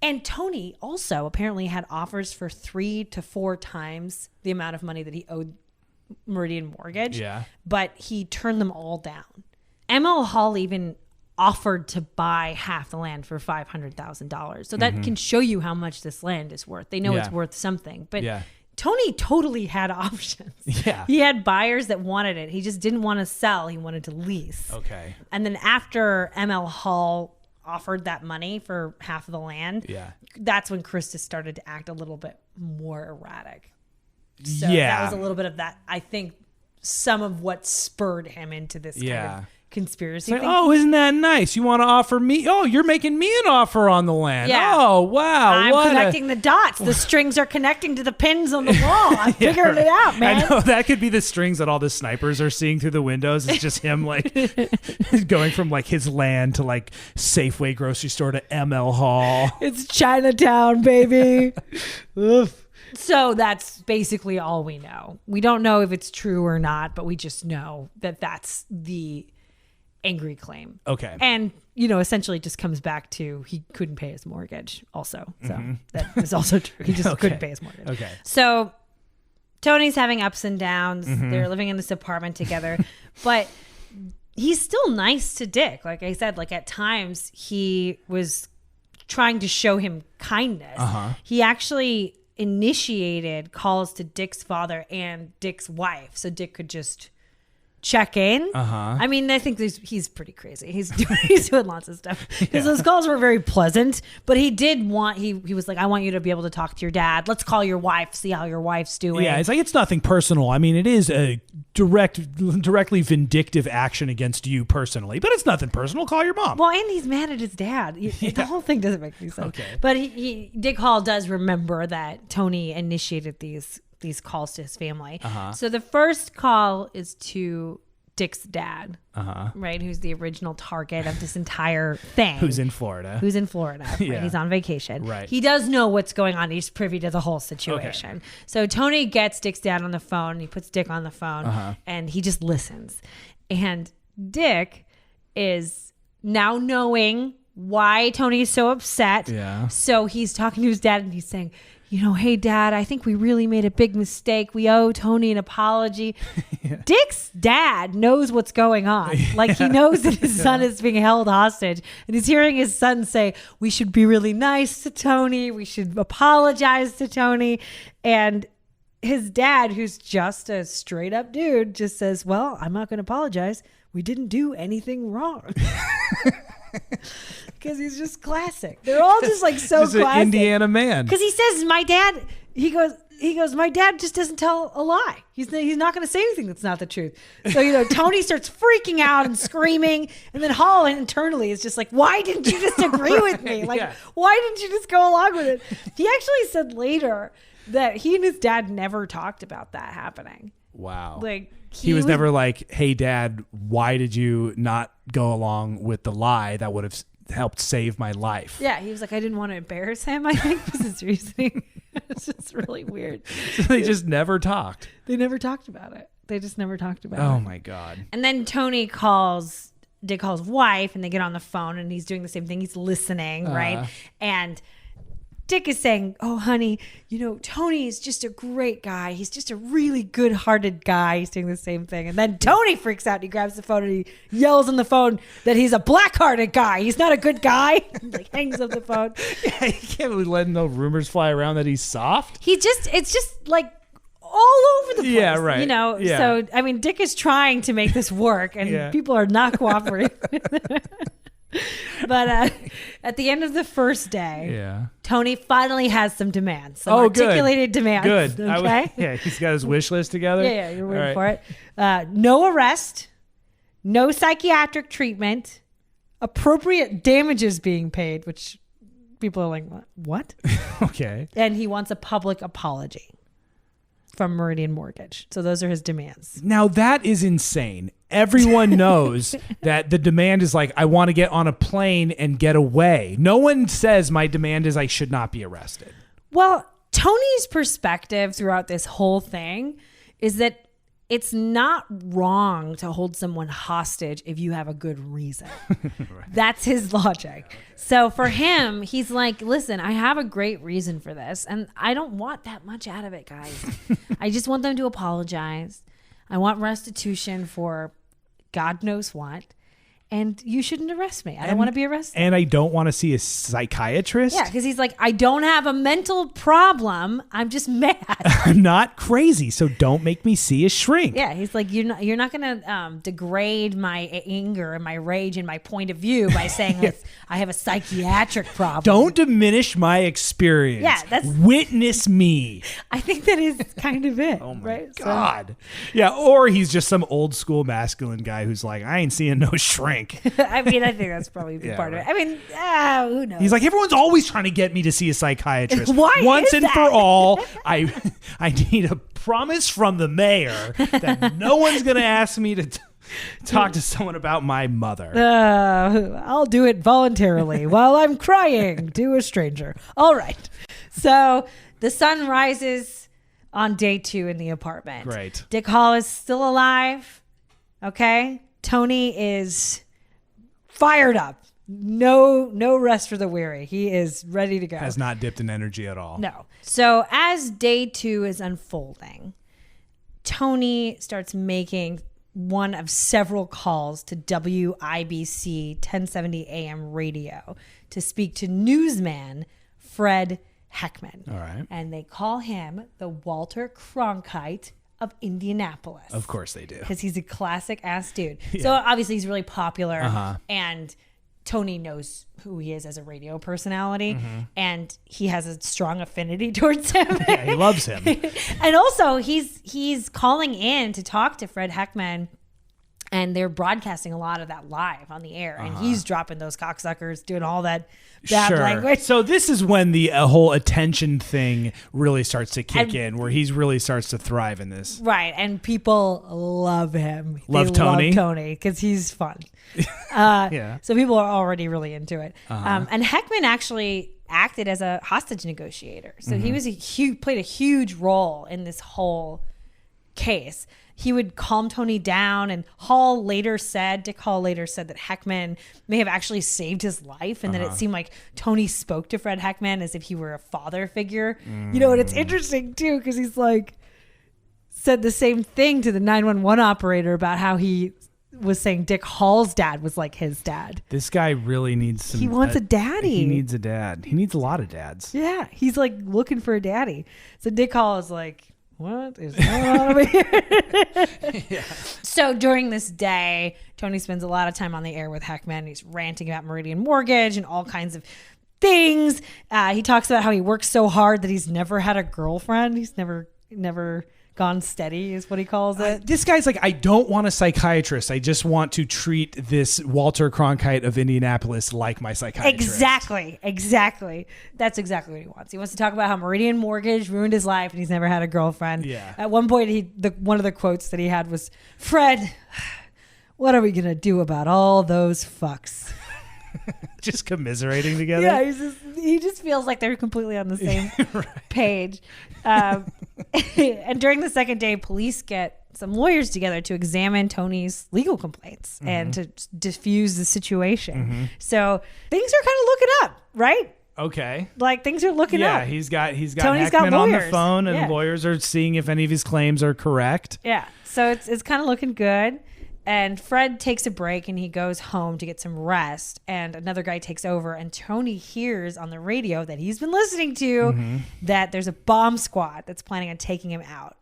And Tony also apparently had offers for 3 to 4 times the amount of money that he owed Meridian Mortgage. Yeah. But he turned them all down. ML Hall even offered to buy half the land for $500,000. So that can show you how much this land is worth. They know it's worth something. But Tony totally had options. Yeah. He had buyers that wanted it. He just didn't want to sell. He wanted to lease. Okay. And then after ML Hall offered that money for half of the land, that's when Kiritsis started to act a little bit more erratic. So that was a little bit of that, I think, some of what spurred him into this kind of conspiracy thing. Oh, isn't that nice? You want to offer me? Oh, you're making me an offer on the land. Yeah. Oh, wow. I'm connecting the dots. The strings are connecting to the pins on the wall. I'm figuring it out, man. I know that could be the strings that all the snipers are seeing through the windows. It's just him like going from like his land to like Safeway grocery store to ML Hall. It's Chinatown, baby. So that's basically all we know. We don't know if it's true or not, but we just know that that's the angry claim. Okay. And, essentially it just comes back to he couldn't pay his mortgage also. So that is also true. He just couldn't pay his mortgage. Okay. So Tony's having ups and downs. They're living in this apartment together, but he's still nice to Dick. Like I said, like at times he was trying to show him kindness. He actually initiated calls to Dick's father and Dick's wife so Dick could just check in. I mean, I think he's pretty crazy. He's doing lots of stuff. Because those calls were very pleasant, but he did want, he was like, I want you to be able to talk to your dad. Let's call your wife, see how your wife's doing. Yeah, it's like, it's nothing personal. I mean, it is a directly vindictive action against you personally, but it's nothing personal. Call your mom. Well, and he's mad at his dad. The whole thing doesn't make any sense. Okay. But Dick Hall does remember that Tony initiated these calls to his family. So the first call is to Dick's dad, right? Who's the original target of this entire thing. Who's in Florida. Right? He's on vacation. Right. He does know what's going on. He's privy to the whole situation. Okay. So Tony gets Dick's dad on the phone. He puts Dick on the phone and he just listens. And Dick is now knowing why Tony is so upset. Yeah. So he's talking to his dad and he's saying, hey, Dad, I think we really made a big mistake. We owe Tony an apology. Dick's dad knows what's going on. Like, he knows that his son is being held hostage. And he's hearing his son say, we should be really nice to Tony. We should apologize to Tony. And his dad, who's just a straight up dude, just says, well, I'm not going to apologize. We didn't do anything wrong. Because he's just classic. They're all just like so just classic. An Indiana man. Because he says, my dad, he goes, my dad just doesn't tell a lie. He's not going to say anything that's not the truth. So, Tony starts freaking out and screaming. And then Hall internally is just like, why didn't you just agree with me? Like, why didn't you just go along with it? He actually said later that he and his dad never talked about that happening. Wow. Like, he was never like, hey, Dad, why did you not go along with the lie that would have helped save my life? Yeah, he was like, I didn't want to embarrass him, I think was his reasoning. It's just really weird. So they just never talked. They never talked about it. They just never talked about it. Oh, my God. And then Tony calls Dick Hall's wife, and they get on the phone, and he's doing the same thing. He's listening, right? And Dick is saying, oh, honey, Tony is just a great guy. He's just a really good-hearted guy. He's doing the same thing. And then Tony freaks out. And he grabs the phone and he yells on the phone that he's a black-hearted guy. He's not a good guy. Like, hangs up the phone. Yeah, you can't really let no rumors fly around that he's soft. It's just like all over the place. Yeah, right. Yeah. So, I mean, Dick is trying to make this work and people are not cooperating. But at the end of the first day, Yeah. Tony finally has some demands, some good. articulated demands. Good. Okay. Yeah, he's got his wish list together. Yeah, you're waiting for it. No arrest, no psychiatric treatment, appropriate damages being paid, which people are like, what? Okay. And he wants a public apology from Meridian Mortgage. So those are his demands. Now that is insane. Everyone knows that the demand is like, I want to get on a plane and get away. No one says my demand is I should not be arrested. Well, Tony's perspective throughout this whole thing is that it's not wrong to hold someone hostage if you have a good reason. Right. That's his logic. So for him, he's like, listen, I have a great reason for this, and I don't want that much out of it, guys. I just want them to apologize. I want restitution for God knows what. And you shouldn't arrest me. I don't want to be arrested. And I don't want to see a psychiatrist. Yeah, because he's like, I don't have a mental problem. I'm just mad. I'm not crazy, so don't make me see a shrink. Yeah, he's like, you're not going to degrade my anger and my rage and my point of view by saying I have a psychiatric problem. Don't diminish my experience. Yeah, witness me. I think that is kind of it. Oh my right? God. Yeah, or he's just some old school masculine guy who's like, I ain't seeing no shrink. I mean, I think that's probably part of it. I mean, who knows? He's like, everyone's always trying to get me to see a psychiatrist. Why Once is and that? for all, I need a promise from the mayor that no one's going to ask me to talk to someone about my mother. I'll do it voluntarily while I'm crying to a stranger. All right. So the sun rises on day 2 in the apartment. Great. Dick Hall is still alive. Okay. Tony is fired up. No rest for the weary. He is ready to go. Has not dipped in energy at all. No. So as day 2 is unfolding, Tony starts making one of several calls to WIBC 1070 AM radio to speak to newsman Fred Heckman. All right. And they call him the Walter Cronkite of Indianapolis. Of course they do. Because he's a classic ass dude. Yeah. So obviously he's really popular and Tony knows who he is as a radio personality and he has a strong affinity towards him. Yeah, he loves him. And also he's calling in to talk to Fred Heckman and they're broadcasting a lot of that live on the air and he's dropping those cocksuckers, doing all that bad language. So this is when the whole attention thing really starts to kick in, where he really starts to thrive in this. Right, and people love him. Love Tony because he's fun. Yeah. So people are already really into it. And Heckman actually acted as a hostage negotiator. So he was played a huge role in this whole case. He would calm Tony down, and Dick Hall later said that Heckman may have actually saved his life, and that it seemed like Tony spoke to Fred Heckman as if he were a father figure. You know, and it's interesting too, because he's like said the same thing to the 911 operator about how he was saying Dick Hall's dad was like his dad. This guy really needs some... He wants a daddy. He needs a dad. He needs a lot of dads. Yeah, he's like looking for a daddy. So Dick Hall is like, what is going on over here? Yeah. So during this day, Tony spends a lot of time on the air with Heckman. He's ranting about Meridian Mortgage and all kinds of things. He talks about how he works so hard that he's never had a girlfriend. He's never gone steady is what he calls it. This guy's like, I don't want a psychiatrist. I just want to treat this Walter Cronkite of Indianapolis like my psychiatrist. Exactly. That's exactly what he wants. He wants to talk about how Meridian Mortgage ruined his life and he's never had a girlfriend. Yeah. At one point, one of the quotes that he had was, Fred, what are we going to do about all those fucks? Just commiserating together. Yeah, he just feels like they're completely on the same page. And during the second day, police get some lawyers together to examine Tony's legal complaints and to diffuse the situation. So things are kind of looking up, right? Okay. Like things are looking up. Yeah, he's got Tony's Heckman got on the lawyers. phone, and lawyers are seeing if any of his claims are correct. Yeah, so it's kind of looking good. And Fred takes a break and he goes home to get some rest. And another guy takes over. And Tony hears on the radio that he's been listening to that there's a bomb squad that's planning on taking him out.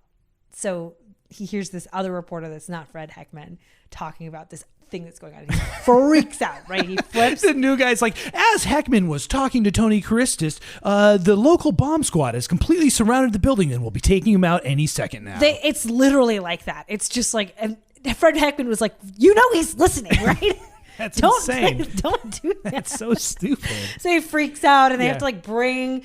So he hears this other reporter that's not Fred Heckman talking about this thing that's going on. He freaks out, right? He flips. The new guy's like, as Heckman was talking to Tony Kiritsis, the local bomb squad has completely surrounded the building and will be taking him out any second now. It's literally like that. It's just like, and Fred Heckman was like, you know he's listening, right? That's insane. Don't do that. That's so stupid. So he freaks out, and they have to like bring,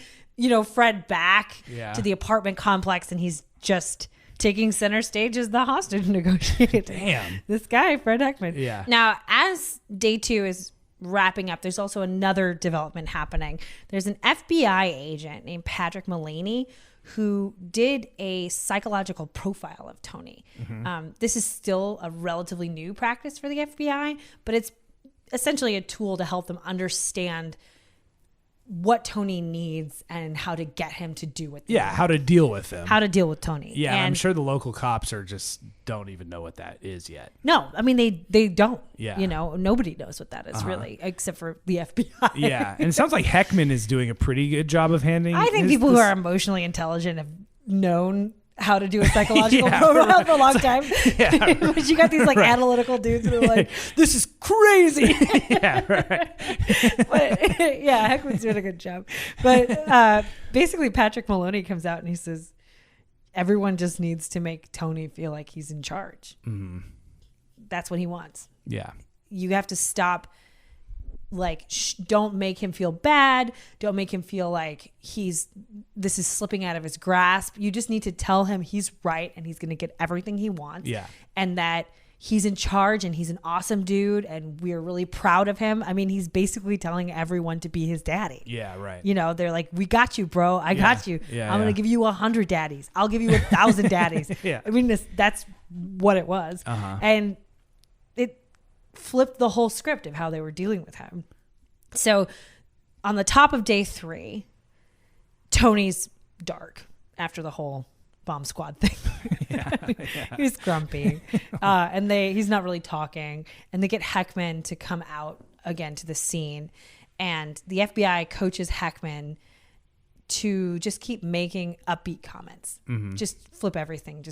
Fred back to the apartment complex, and he's just taking center stage as the hostage negotiator. Damn. This guy, Fred Heckman. Yeah. Now, as day 2 is wrapping up, there's also another development happening. There's an FBI agent named Patrick Mullaney who did a psychological profile of Tony. This is still a relatively new practice for the FBI, but it's essentially a tool to help them understand what Tony needs and how to get him to do what they need. How to deal with him. How to deal with Tony. Yeah, and I'm sure the local cops don't even know what that is yet. No, I mean, they don't. Yeah. Nobody knows what that is really, except for the FBI. Yeah, and it sounds like Heckman is doing a pretty good job of handling I think people who are emotionally intelligent have known how to do a psychological profile for a long time. Yeah, but you got these like analytical dudes who are like, this is crazy. Yeah, right. But Heckman's doing a good job. But basically Patrick Maloney comes out and he says, everyone just needs to make Tony feel like he's in charge. Mm-hmm. That's what he wants. Yeah. You have to stop. Like, don't make him feel bad. Don't make him feel like this is slipping out of his grasp. You just need to tell him he's right and he's going to get everything he wants. Yeah. And that he's in charge and he's an awesome dude and we're really proud of him. I mean, he's basically telling everyone to be his daddy. Yeah, right. They're like, we got you, bro. I got you. Yeah, I'm going to give you 100 daddies. I'll give you 1,000 daddies. Yeah. I mean, that's what it was. And it flipped the whole script of how they were dealing with him. So on the top of day 3, Tony's dark after the whole bomb squad thing. He's grumpy. And he's not really talking. And they get Heckman to come out again to the scene. And the FBI coaches Heckman to just keep making upbeat comments. Mm-hmm. Just flip everything.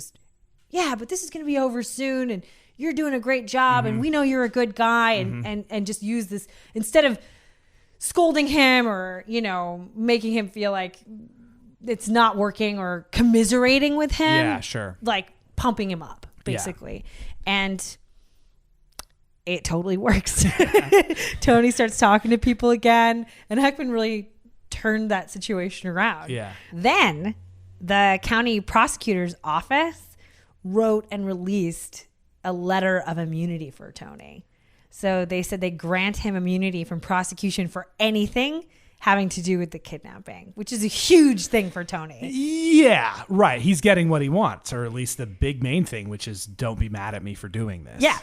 But this is going to be over soon. And you're doing a great job. And we know you're a good guy. And just use this instead of scolding him or, making him feel like it's not working or commiserating with him. Yeah, sure. Like pumping him up, basically. Yeah. And it totally works. Tony starts talking to people again. And Heckman really turned that situation around. Yeah. Then the county prosecutor's office wrote and released a letter of immunity for Tony. So they said they grant him immunity from prosecution for anything having to do with the kidnapping, which is a huge thing for Tony. Yeah, right. He's getting what he wants, or at least the big main thing, which is don't be mad at me for doing this. Yeah,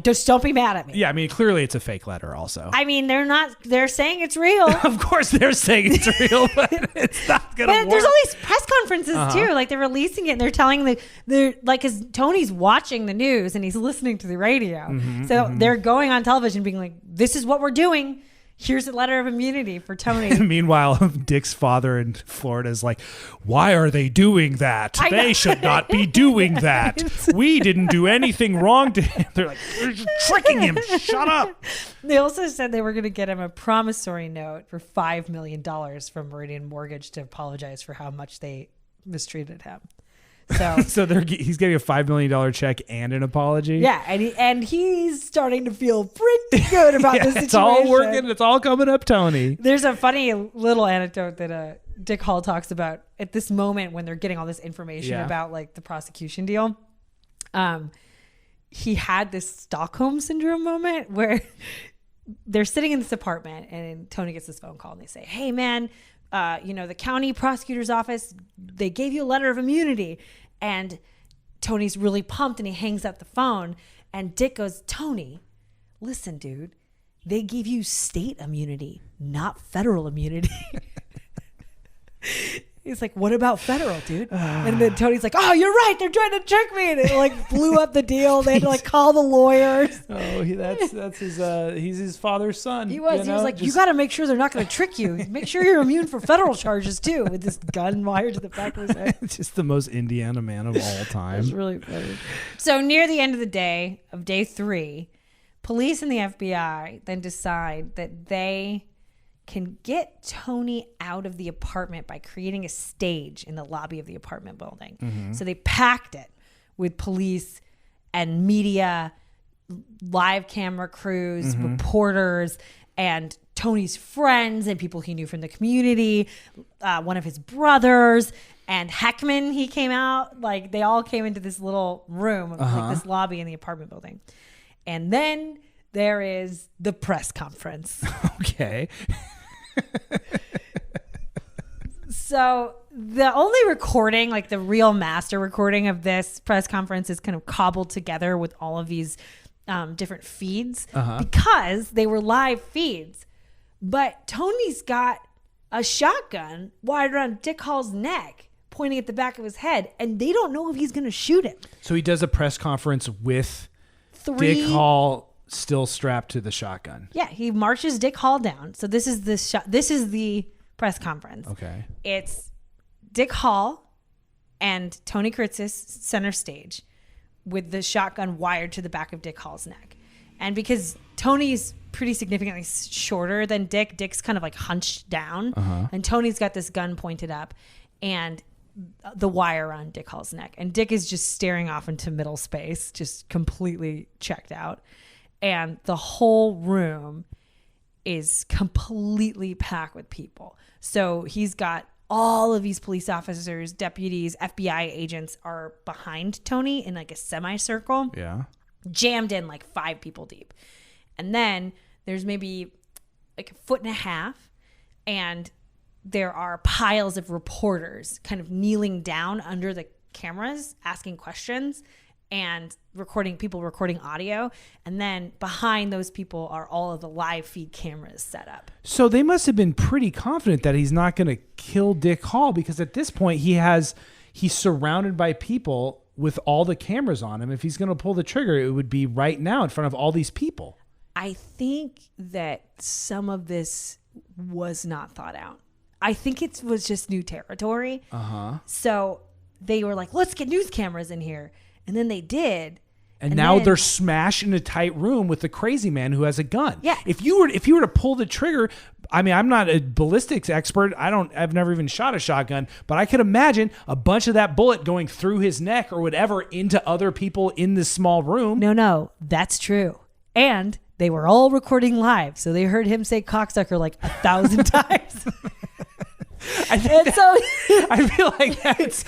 just don't be mad at me. Yeah, I mean, clearly it's a fake letter also. I mean, they're saying it's real. Of course they're saying it's real, but it's not going to work. But there's all these press conferences too. Like they're releasing it and they're telling because Tony's watching the news and he's listening to the radio. So they're going on television being like, this is what we're doing. Here's a letter of immunity for Tony. Meanwhile, Dick's father in Florida is like, why are they doing that? They should not be doing that. We didn't do anything wrong to him. They're like, we're just tricking him. Shut up. They also said they were going to get him a promissory note for $5 million from Meridian Mortgage to apologize for how much they mistreated him. So he's getting a $5 million check and an apology. Yeah, and he's starting to feel pretty good about this situation. It's all working. It's all coming up, Tony. There's a funny little anecdote that Dick Hall talks about at this moment when they're getting all this information about like the prosecution deal. He had this Stockholm syndrome moment where they're sitting in this apartment and Tony gets this phone call and they say, "Hey, man." The county prosecutor's office, they gave you a letter of immunity. And Tony's really pumped and he hangs up the phone. And Dick goes, "Tony, listen, dude, they gave you state immunity, not federal immunity." He's like, "What about federal, dude?" And then Tony's like, "Oh, you're right. They're trying to trick me." And it like blew up the deal. They had to like call the lawyers. Oh, that's his. He's his father's son. He was. He was like, "You got to make sure they're not going to trick you. Make sure you're immune for federal charges too." With this gun wired to the back of his head. Just the most Indiana man of all time. It's really funny. So near the end of the day of day 3, police and the FBI then decide that they can get Tony out of the apartment by creating a stage in the lobby of the apartment building. Mm-hmm. So they packed it with police and media, live camera crews, reporters, and Tony's friends and people he knew from the community, one of his brothers, and Heckman, he came out. Like, they all came into this little room, like this lobby in the apartment building. And then there is the press conference. Okay. So the only recording, like the real master recording of this press conference, is kind of cobbled together with all of these different feeds because they were live feeds. But Tony's got a shotgun wired around Dick Hall's neck, pointing at the back of his head, and they don't know if he's going to shoot him. So he does a press conference with Dick Hall still strapped to the shotgun. Yeah, he marches Dick Hall down. So this is the press conference. Okay. It's Dick Hall and Tony Kiritsis center stage with the shotgun wired to the back of Dick Hall's neck. And because Tony's pretty significantly shorter than Dick, Dick's kind of like hunched down, and Tony's got this gun pointed up and the wire around Dick Hall's neck. And Dick is just staring off into middle space, just completely checked out. And the whole room is completely packed with people. So he's got all of these police officers, deputies, FBI agents are behind Tony in like a semicircle. Yeah. Jammed in like 5 people deep. And then there's maybe like a foot and a half, and there are piles of reporters kind of kneeling down under the cameras, asking questions and recording audio. And then behind those people are all of the live feed cameras set up. So they must have been pretty confident that he's not going to kill Dick Hall, because at this point he's surrounded by people with all the cameras on him. If he's going to pull the trigger, it would be right now in front of all these people. I think that some of this was not thought out. I think it was just new territory. So they were like, let's get news cameras in here. And then they did. And now they're smashed in a tight room with the crazy man who has a gun. Yeah. If you were to pull the trigger, I mean, I'm not a ballistics expert. I've never even shot a shotgun, but I could imagine a bunch of that bullet going through his neck or whatever into other people in this small room. No, that's true. And they were all recording live, so they heard him say cocksucker like 1,000 times. I feel like that's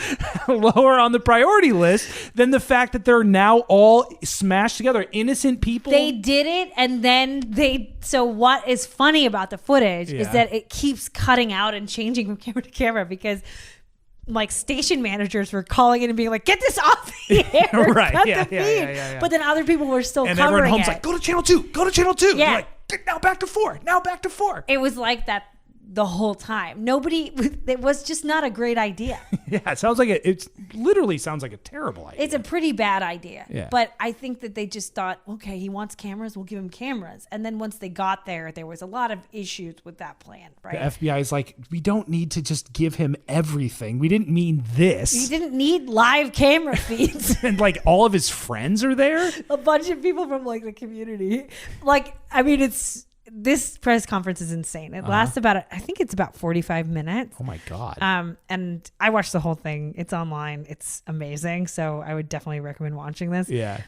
lower on the priority list than the fact that they're now all smashed together, innocent people. They did it, and then so what is funny about the footage is that it keeps cutting out and changing from camera to camera, because like station managers were calling in and being like, get this off the air. Right. Cut the feed. But then other people were still covering it. And everyone home's like, go to channel 2. Yeah. They're like, now back to 4. It was like that the whole time. It was just not a great idea. Yeah, it literally sounds like a terrible idea. It's a pretty bad idea. Yeah. But I think that they just thought, okay, he wants cameras, we'll give him cameras. And then once they got there was a lot of issues with that plan, right? The FBI is like, we don't need to just give him everything. We didn't mean this. We didn't need live camera feeds. And like all of his friends are there? A bunch of people from like the community. Like, I mean, this press conference is insane. It lasts I think it's about 45 minutes. Oh my God. And I watched the whole thing. It's online. It's amazing. So I would definitely recommend watching this. Yeah.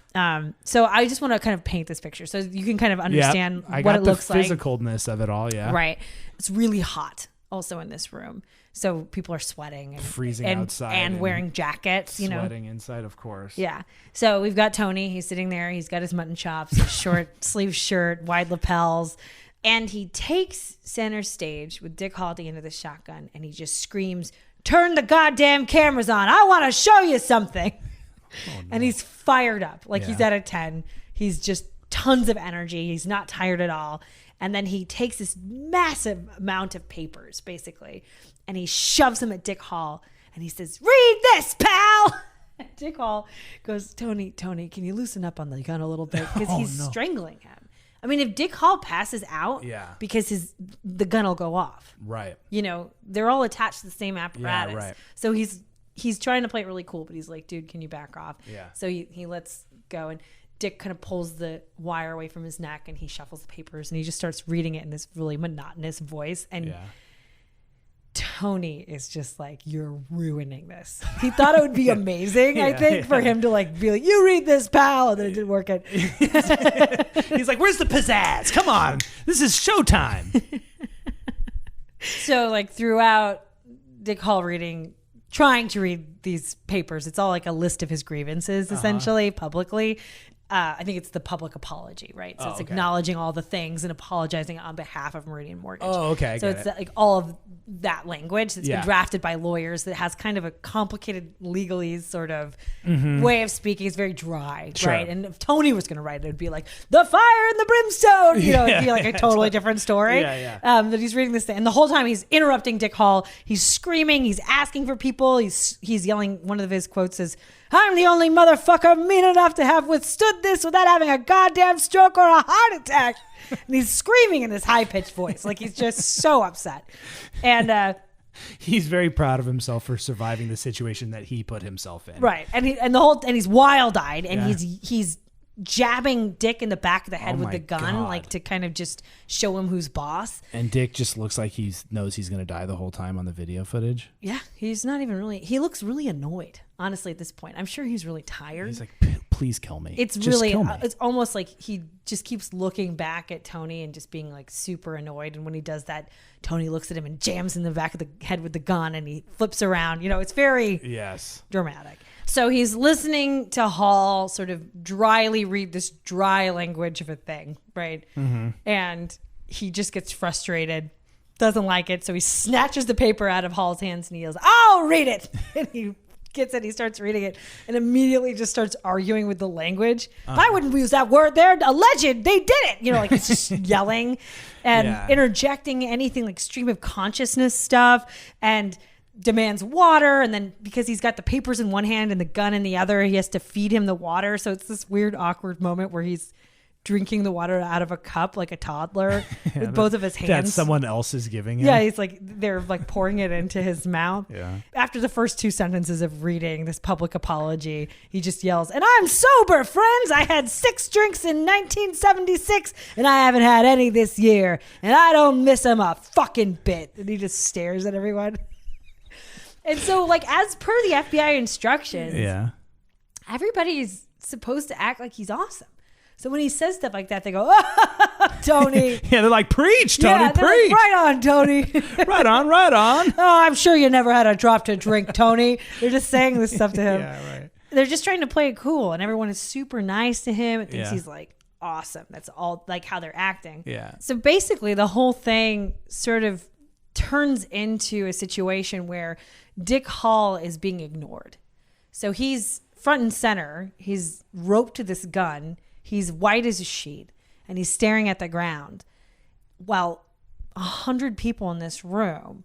So I just want to kind of paint this picture so you can kind of understand what it looks like. I got the physicalness of it all. Yeah. Right. It's really hot also in this room. So people are sweating and freezing outside and wearing jackets, sweating inside, of course. Yeah. So we've got Tony. He's sitting there. He's got his mutton chops, his short sleeve shirt, wide lapels. And he takes center stage with Dick Hall at the end of the shotgun, and he just screams, turn the goddamn cameras on. I want to show you something. Oh, no. And he's fired up. Like he's at a 10. He's just tons of energy. He's not tired at all. And then he takes this massive amount of papers, basically, and he shoves them at Dick Hall. And he says, read this, pal. And Dick Hall goes, Tony, can you loosen up on the gun a little bit? Because he's strangling him. I mean, if Dick Hall passes out, because the gun will go off. Right. They're all attached to the same apparatus. Yeah, right. So he's trying to play it really cool, but he's like, dude, can you back off? Yeah. So he lets go. And Dick kind of pulls the wire away from his neck and he shuffles the papers and he just starts reading it in this really monotonous voice. And Tony is just like, you're ruining this. He thought it would be amazing, I think, for him to like be like, you read this, pal. And then it didn't work out. He's like, where's the pizzazz? Come on. This is showtime. So like throughout Dick Hall trying to read these papers, it's all like a list of his grievances, essentially, publicly. I think it's the public apology, right? So it's acknowledging all the things and apologizing on behalf of Meridian Mortgage. Oh, okay. So it's like all of that language that's been drafted by lawyers that has kind of a complicated legalese sort of way of speaking. It's very dry, right? And if Tony was going to write it, it'd be like the fire and the brimstone. You know, it'd be like a totally different story. That he's reading this thing, and the whole time he's interrupting Dick Hall. He's screaming. He's asking for people. He's yelling. One of his quotes is, "I'm the only motherfucker mean enough to have withstood this without having a goddamn stroke or a heart attack." And he's screaming in this high-pitched voice. Like he's just so upset. And he's very proud of himself for surviving the situation that he put himself in. Right. And he's wild-eyed and he's jabbing Dick in the back of the head with the gun, like to kind of just show him who's boss. And Dick just looks like he knows he's going to die the whole time on the video footage. Yeah, he's not even really, he looks really annoyed, honestly, at this point. I'm sure he's really tired. He's like, please kill me. It's just really, kill me. It's almost like he just keeps looking back at Tony and just being like super annoyed. And when he does that, Tony looks at him and jams in the back of the head with the gun and he flips around. You know, it's very dramatic. So he's listening to Hall sort of dryly read this dry language of a thing, right? And he just gets frustrated, doesn't like it. So he snatches the paper out of Hall's hands and he yells, "I'll read it." And he gets it, he starts reading it and immediately just starts arguing with the language. I wouldn't use that word. They're alleged. They did it. You know, like he's just yelling and interjecting anything like stream of consciousness stuff and demands water. And then because he's got the papers in one hand and the gun in the other, he has to feed him the water. So it's this weird, awkward moment where he's drinking the water out of a cup like a toddler with both of his hands. That someone else is giving him. Yeah, he's like, they're like pouring it into his mouth. Yeah. After the first two sentences of reading this public apology, he just yells, "And I'm sober, friends. I had 6 drinks in 1976 and I haven't had any this year. And I don't miss them a fucking bit." And he just stares at everyone. And so, like, as per the FBI instructions, everybody's supposed to act like he's awesome. So when he says stuff like that, they go, "Oh, Tony." They're like, "Preach, Tony, preach." Like, "Right on, Tony." Right on, right on. "Oh, I'm sure you never had a drop to drink, Tony." They're just saying this stuff to him. Yeah, right. They're just trying to play it cool, and everyone is super nice to him and thinks he's like awesome. That's all like how they're acting. Yeah. So basically, the whole thing sort of turns into a situation where Dick Hall is being ignored. So he's front and center. He's roped to this gun. He's white as a sheet and he's staring at the ground while 100 people in this room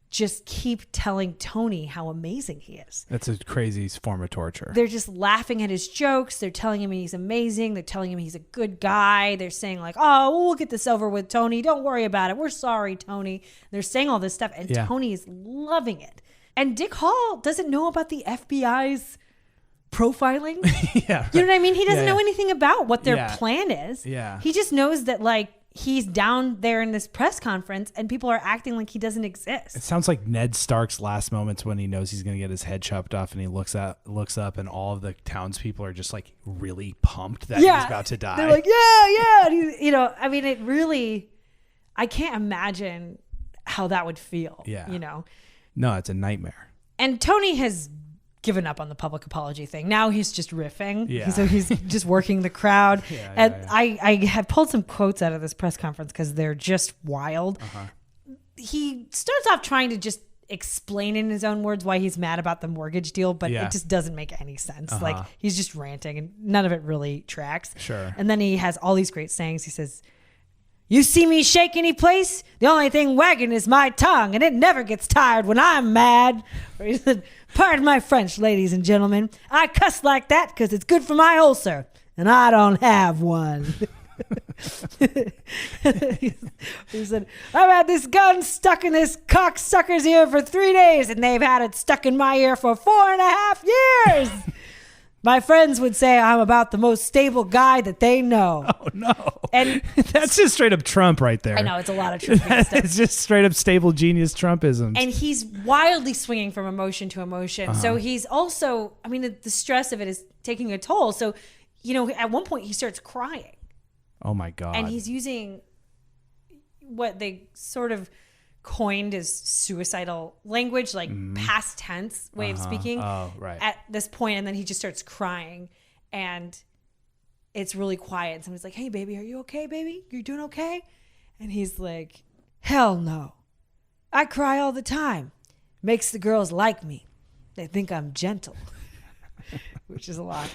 just keep telling Tony how amazing he is. That's a crazy form of torture. They're just laughing at his jokes. They're telling him he's amazing. They're telling him he's a good guy. They're saying like, "Oh, we'll get this over with, Tony. Don't worry about it. We're sorry, Tony." They're saying all this stuff and Tony is loving it. And Dick Hall doesn't know about the FBI's profiling. You know what I mean? He doesn't know anything about what their plan is. Yeah. He just knows that like he's down there in this press conference and people are acting like he doesn't exist. It sounds like Ned Stark's last moments when he knows he's going to get his head chopped off and he looks up and all of the townspeople are just like really pumped that he's about to die. They're like, yeah. And he, you know, I mean, it really, I can't imagine how that would feel. Yeah. You know? No, it's a nightmare. And Tony has given up on the public apology thing. Now he's just riffing. Yeah. So he's just working the crowd. I have pulled some quotes out of this press conference because they're just wild. He starts off trying to just explain in his own words why he's mad about the mortgage deal, but it just doesn't make any sense. Like he's just ranting and none of it really tracks. Sure. And then he has all these great sayings. He says, "You see me shake any place? The only thing wagging is my tongue, and it never gets tired when I'm mad." Or he said, "Pardon my French, ladies and gentlemen. I cuss like that because it's good for my ulcer, and I don't have one." He said, "I've had this gun stuck in this cocksucker's ear for 3 days, and they've had it stuck in my ear for 4.5 years. My friends would say I'm about the most stable guy that they know. Oh, no. And that's just straight up Trump right there. I know, it's a lot of Trump stuff. It's just straight up stable genius Trumpisms. And he's wildly swinging from emotion to emotion. So he's also, I mean, the stress of it is taking a toll. So, at one point he starts crying. Oh, my God. And he's using what they sort of coined as suicidal language, like past tense way of speaking at this point. And then he just starts crying and it's really quiet. And somebody's like, hey, baby, are you okay, baby? You're doing okay? And he's like, hell no. I cry all the time. Makes the girls like me. They think I'm gentle, which is a lot.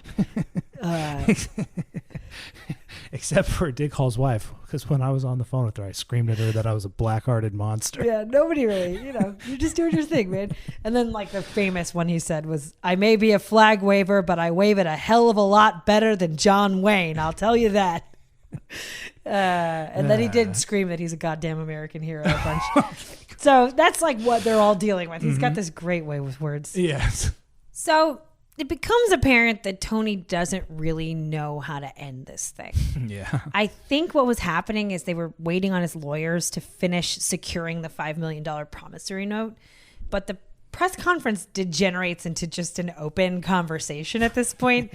Except for Dick Hall's wife, because when I was on the phone with her, I screamed at her that I was a black-hearted monster. Yeah, nobody really, you're just doing your thing, man. And then like the famous one he said was, I may be a flag waver, but I wave it a hell of a lot better than John Wayne. I'll tell you that. And then he did scream that he's a goddamn American hero a bunch. So that's like what they're all dealing with. He's got this great way with words. Yes. So it becomes apparent that Tony doesn't really know how to end this thing. Yeah. I think what was happening is they were waiting on his lawyers to finish securing the $5 million promissory note. But the press conference degenerates into just an open conversation at this point.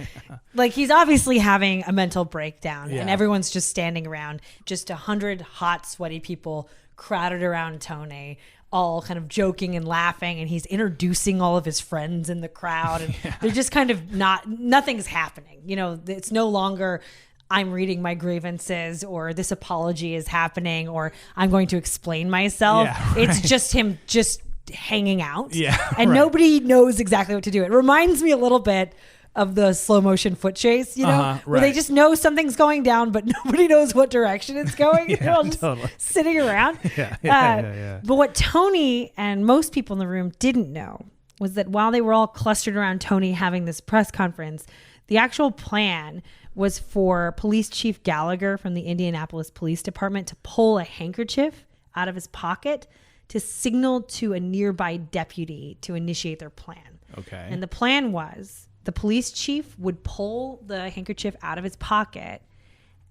Like he's obviously having a mental breakdown and everyone's just standing around, just 100 hot, sweaty people crowded around Tony, all kind of joking and laughing, and he's introducing all of his friends in the crowd, and they're just kind of nothing's happening. It's no longer I'm reading my grievances or this apology is happening or I'm going to explain myself. Yeah, right. It's just him just hanging out. Yeah, and nobody knows exactly what to do. It reminds me a little bit of the slow motion foot chase, where they just know something's going down, but nobody knows what direction it's going. They're all just sitting around. But what Tony and most people in the room didn't know was that while they were all clustered around Tony having this press conference, the actual plan was for Police Chief Gallagher from the Indianapolis Police Department to pull a handkerchief out of his pocket to signal to a nearby deputy to initiate their plan. Okay. And the plan was the police chief would pull the handkerchief out of his pocket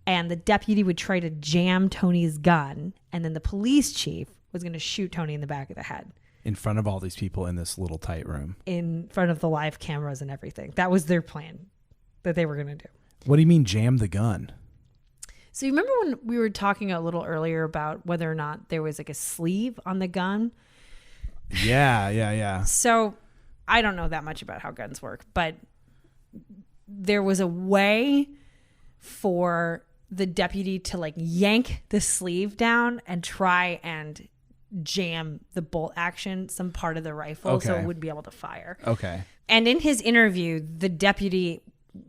and the deputy would try to jam Tony's gun. And then the police chief was going to shoot Tony in the back of the head. In front of all these people in this little tight room. In front of the live cameras and everything. That was their plan that they were going to do. What do you mean jam the gun? So you remember when we were talking a little earlier about whether or not there was like a sleeve on the gun? Yeah. So I don't know that much about how guns work, but there was a way for the deputy to like yank the sleeve down and try and jam the bolt action, some part of the rifle, so it would be able to fire. Okay. And in his interview, the deputy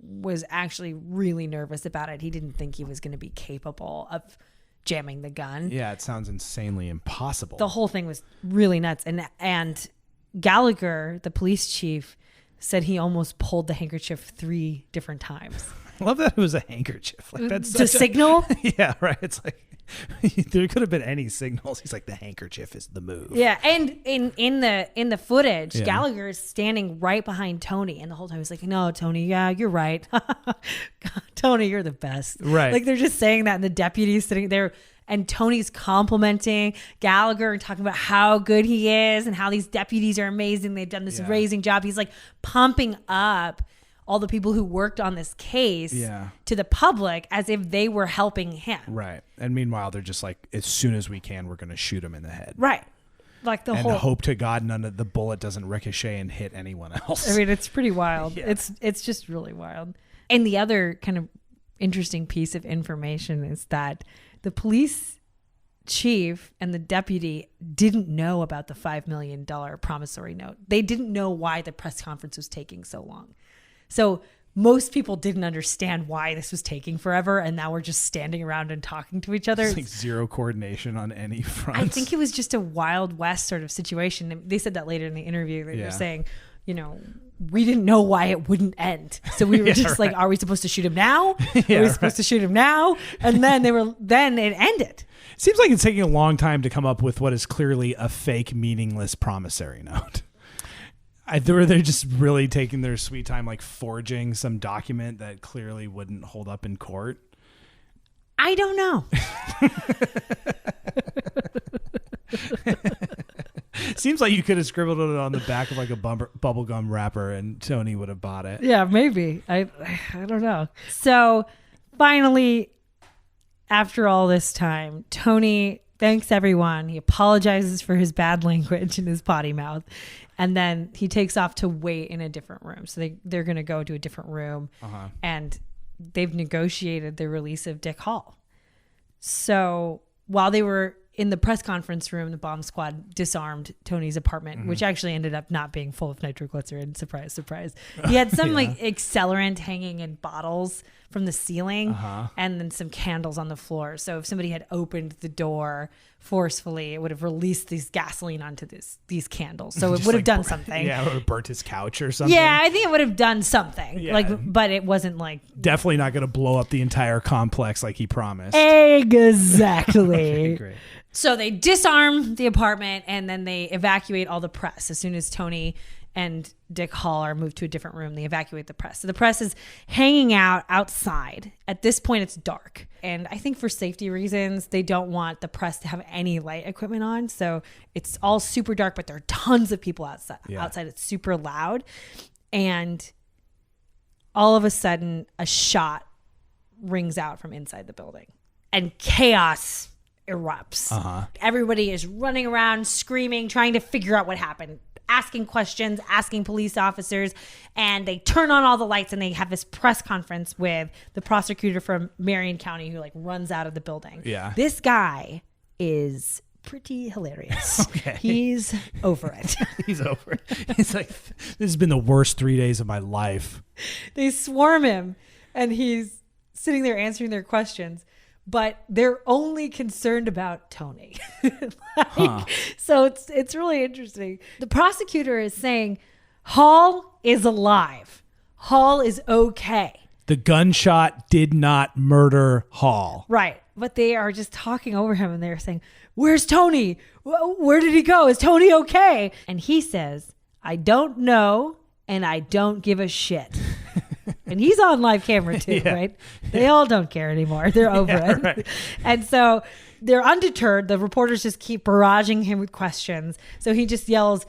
was actually really nervous about it. He didn't think he was going to be capable of jamming the gun. Yeah, it sounds insanely impossible. The whole thing was really nuts. And Gallagher, the police chief, said he almost pulled the handkerchief 3 different times. I love that it was a handkerchief. Like that's the signal? Yeah, right. It's like there could have been any signals. He's like, the handkerchief is the move. Yeah, and in the footage, Gallagher is standing right behind Tony, and the whole time he's like, "No, Tony, yeah, you're right. Tony, you're the best." Right. Like they're just saying that, and the deputy's sitting there, and Tony's complimenting Gallagher and talking about how good he is and how these deputies are amazing. They've done this amazing job. He's like pumping up all the people who worked on this case to the public as if they were helping him. Right. And meanwhile, they're just like, as soon as we can, we're going to shoot him in the head. Right. Like the whole... And hope to God none of the bullet doesn't ricochet and hit anyone else. I mean, it's pretty wild. Yeah. It's just really wild. And the other kind of interesting piece of information is that the police chief and the deputy didn't know about the $5 million promissory note. They didn't know why the press conference was taking so long. So most people didn't understand why this was taking forever, and now we're just standing around and talking to each other. It's like zero coordination on any front. I think it was just a Wild West sort of situation. They said that later in the interview. They were saying, we didn't know why it wouldn't end. So we were just like, are we supposed to shoot him now? Are we supposed to shoot him now? And then it ended. It seems like it's taking a long time to come up with what is clearly a fake, meaningless promissory note. They're just really taking their sweet time, like forging some document that clearly wouldn't hold up in court. I don't know. Seems like you could have scribbled it on the back of like a bubblegum wrapper and Tony would have bought it. Yeah, maybe. I don't know. So finally, after all this time, Tony thanks everyone. He apologizes for his bad language and his potty mouth. And then he takes off to wait in a different room. So they're going to go to a different room. And they've negotiated the release of Dick Hall. So while they were in the press conference room, the bomb squad disarmed Tony's apartment, which actually ended up not being full of nitroglycerin. Surprise, surprise. He had some like accelerant hanging in bottles from the ceiling and then some candles on the floor. So if somebody had opened the door forcefully, it would have released these gasoline onto these candles. So it would have done something. Yeah, it would have burnt his couch or something. Yeah, I think it would have done something. Yeah. But it wasn't like... Definitely not going to blow up the entire complex like he promised. Exactly. Okay, great. So they disarm the apartment and then they evacuate all the press. As soon as Tony and Dick Hall are moved to a different room, they evacuate the press. So the press is hanging out outside. At this point, it's dark. And I think for safety reasons, they don't want the press to have any light equipment on. So it's all super dark, but there are tons of people outside. Outside, it's super loud. And all of a sudden, a shot rings out from inside the building. And chaos erupts. Everybody is running around, screaming, trying to figure out what happened, asking questions, asking police officers, and they turn on all the lights and they have this press conference with the prosecutor from Marion County who like runs out of the building. Yeah. This guy is pretty hilarious. Okay. He's over it. He's over it. He's like, this has been the worst 3 days of my life. They swarm him and he's sitting there answering their questions. But they're only concerned about Tony. So it's really interesting. The prosecutor is saying Hall is alive. Hall is okay. The gunshot did not murder Hall. Right. But they are just talking over him and they're saying, where's Tony? Where did he go? Is Tony okay? And he says, I don't know and I don't give a shit. And he's on live camera too, right? They all don't care anymore. They're over it. Right. And so they're undeterred. The reporters just keep barraging him with questions. So he just yells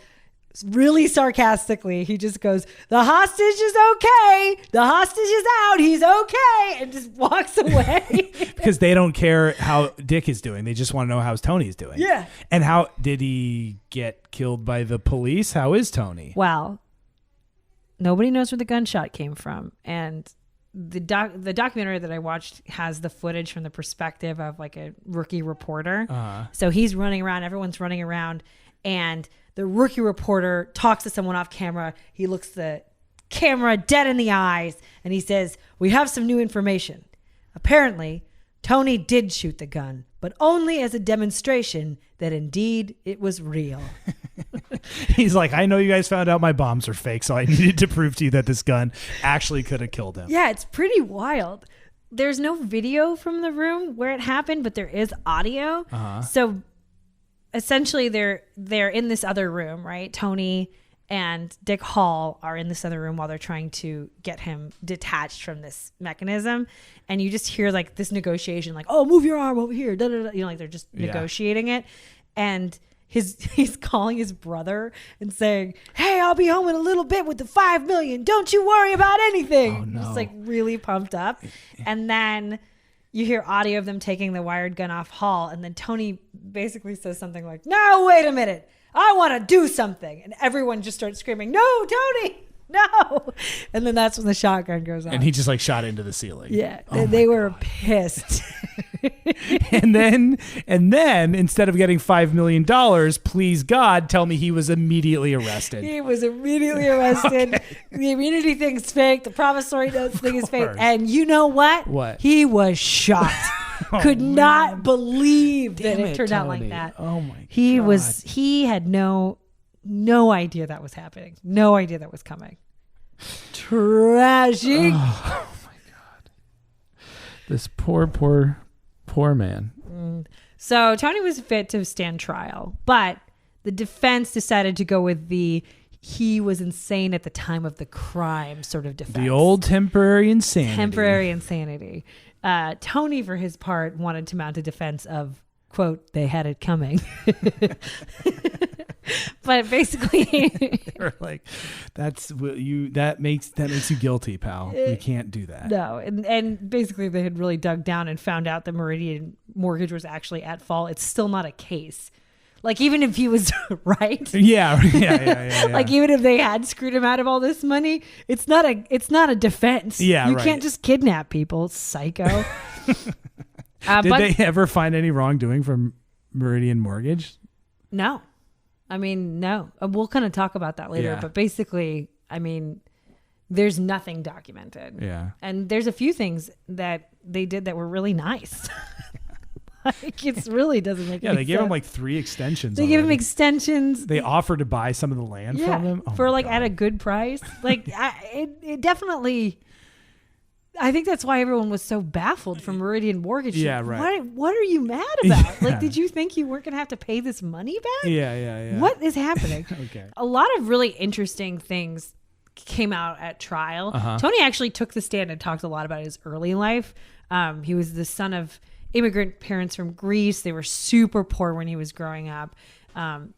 really sarcastically. He just goes, the hostage is okay. The hostage is out. He's okay. And just walks away. Because they don't care how Dick is doing. They just want to know how Tony's doing. Yeah. And how did he get killed by the police? How is Tony? Well, nobody knows where the gunshot came from. And the documentary that I watched has the footage from the perspective of like a rookie reporter. So he's running around. Everyone's running around. And the rookie reporter talks to someone off camera. He looks the camera dead in the eyes. And he says, we have some new information. Apparently, Tony did shoot the gun, but only as a demonstration that indeed it was real. He's like, I know you guys found out my bombs are fake, so I needed to prove to you that this gun actually could have killed him. Yeah, it's pretty wild. There's no video from the room where it happened, but there is audio. So essentially they're in this other room, right? Tony and Dick Hall are in this other room while they're trying to get him detached from this mechanism. And you just hear like this negotiation, like, oh, move your arm over here. Da, da, da. You know, like they're just negotiating it. And he's calling his brother and saying, hey, I'll be home in a little bit with the $5 million. Don't you worry about anything. Oh, no. Just like really pumped up. And then you hear audio of them taking the wired gun off Hall. And then Tony basically says something like, no, wait a minute. I want to do something. And everyone just starts screaming, no, Tony, no. And then that's when the shotgun goes off. And he just like shot into the ceiling. Yeah. They were pissed. and then instead of getting $5 million, please God, tell me he was immediately arrested. He was immediately arrested. Okay. The immunity thing's fake. The promissory note thing is fake. And you know what? What? He was shot. Could not believe that it turned out like that. Oh my God. He had no idea that was happening. No idea that was coming. Tragic. Oh my God. This poor man. So Tony was fit to stand trial, but the defense decided to go with he was insane at the time of the crime sort of defense. The old temporary insanity. Temporary insanity. Tony, for his part, wanted to mount a defense of, quote, they had it coming. But basically, Or like, that makes you guilty, pal. You can't do that. no. And basically they had really dug down and found out that Meridian Mortgage was actually at fault. It's still not a case. Like, even if he was right. Yeah. Like, even if they had screwed him out of all this money, it's not a defense. Yeah, you right. can't just kidnap people, psycho. Did they ever find any wrongdoing from Meridian Mortgage? No. I mean, no. We'll kind of talk about that later. Yeah. But basically, I mean, there's nothing documented. Yeah. And there's a few things that they did that were really nice. Like, it really doesn't make any They gave sense. him like 3 extensions. They gave him already. extensions. They offered to buy some of the land from him. Oh for my like God. at a good price. Like, it definitely. I think that's why everyone was so baffled from Meridian Mortgage. Yeah, right. What are you mad about? Yeah. Like, did you think you weren't going to have to pay this money back? Yeah. What is happening? Okay. A lot of really interesting things came out at trial. Uh-huh. Tony actually took the stand and talked a lot about his early life. He was the son of immigrant parents from Greece. They were super poor when he was growing up.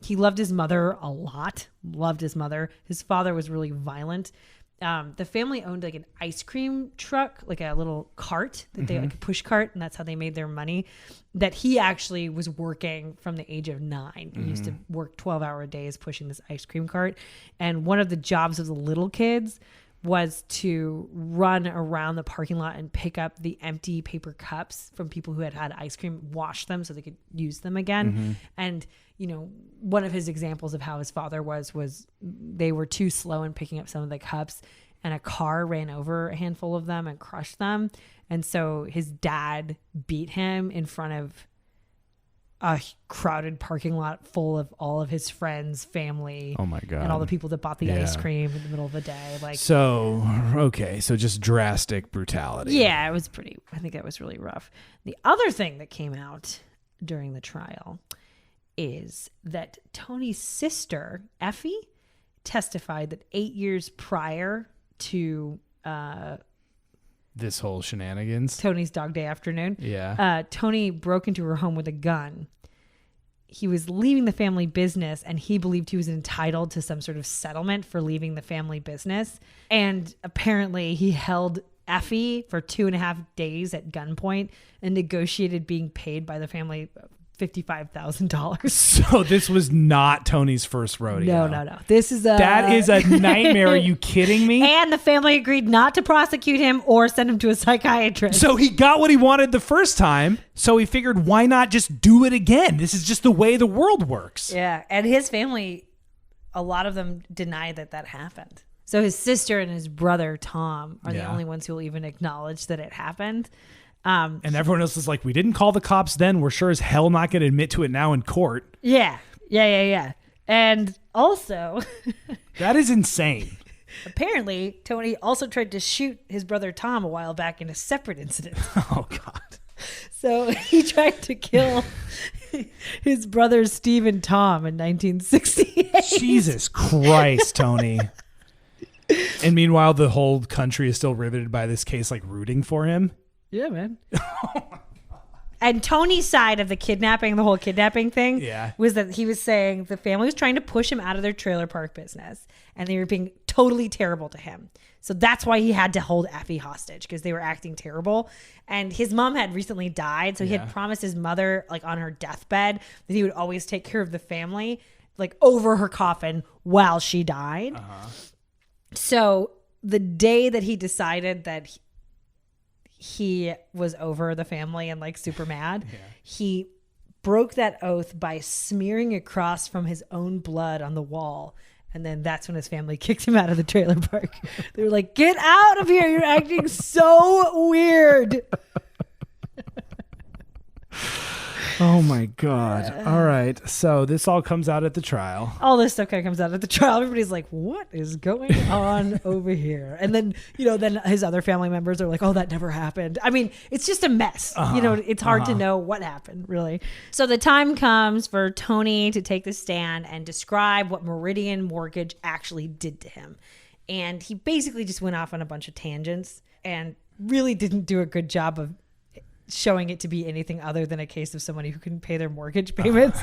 He loved his mother a lot. Loved his mother. His father was really violent. The family owned like an ice cream truck, like a little cart that they like a push cart, and that's how they made their money. That he actually was working from the age of 9. He used to work 12-hour days pushing this ice cream cart. And one of the jobs of the little kids was to run around the parking lot and pick up the empty paper cups from people who had had ice cream, wash them so they could use them again. And, you know, one of his examples of how his father was they were too slow in picking up some of the cups, and a car ran over a handful of them and crushed them. And so his dad beat him in front of a crowded parking lot full of all of his friends, family. Oh my God. And all the people that bought the Yeah. ice cream in the middle of the day. Like, So just drastic brutality. yeah, it was I think that was really rough. The other thing that came out during the trial is that Tony's sister, Effie, testified that 8 years prior to This whole shenanigans. Tony's dog day afternoon, Yeah. Tony broke into her home with a gun. He was leaving the family business, and he believed he was entitled to some sort of settlement for leaving the family business. And apparently he held Effie for 2.5 days at gunpoint and negotiated being paid by the family $55,000. So this was not Tony's first rodeo. No. This is That is a nightmare. Are you kidding me? And the family agreed not to prosecute him or send him to a psychiatrist. So he got what he wanted the first time. So he figured, why not just do it again? This is just the way the world works. Yeah. And his family, a lot of them deny that happened. So his sister and his brother, Tom, are the only ones who will even acknowledge that it happened. And everyone else is like, we didn't call the cops then. We're sure as hell not going to admit to it now in court. Yeah. And also, That is insane. apparently, Tony also tried to shoot his brother Tom a while back in a separate incident. Oh, God. So he tried to kill his brothers Steve and Tom in 1968. Jesus Christ, Tony. And meanwhile, the whole country is still riveted by this case, like rooting for him. Yeah, man. And Tony's side of the kidnapping, the whole kidnapping thing, was that he was saying the family was trying to push him out of their trailer park business, and they were being totally terrible to him. So that's why he had to hold Effie hostage, because they were acting terrible. And his mom had recently died, so he had promised his mother, like on her deathbed, that he would always take care of the family, like over her coffin while she died. So the day that he decided that he was over the family and like super mad, he broke that oath by smearing a cross from his own blood on the wall. And then that's when his family kicked him out of the trailer park. They were like, get out of here. You're acting so weird. Oh my God. All right. So this all comes out at the trial. All this stuff kind of comes out at the trial. Everybody's like, what is going on over here? And then, then his other family members are like, oh, that never happened. I mean, it's just a mess. It's hard to know what happened, really. So the time comes for Tony to take the stand and describe what Meridian Mortgage actually did to him. And he basically just went off on a bunch of tangents and really didn't do a good job of showing it to be anything other than a case of somebody who couldn't pay their mortgage payments.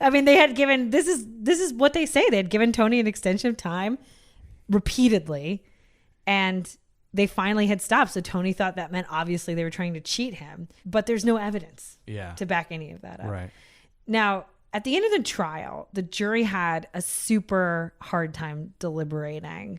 I mean, they had given, this is what they say. They had given Tony an extension of time repeatedly, and they finally had stopped. So Tony thought that meant obviously they were trying to cheat him, but there's no evidence to back any of that up. Right. Now, at the end of the trial, the jury had a super hard time deliberating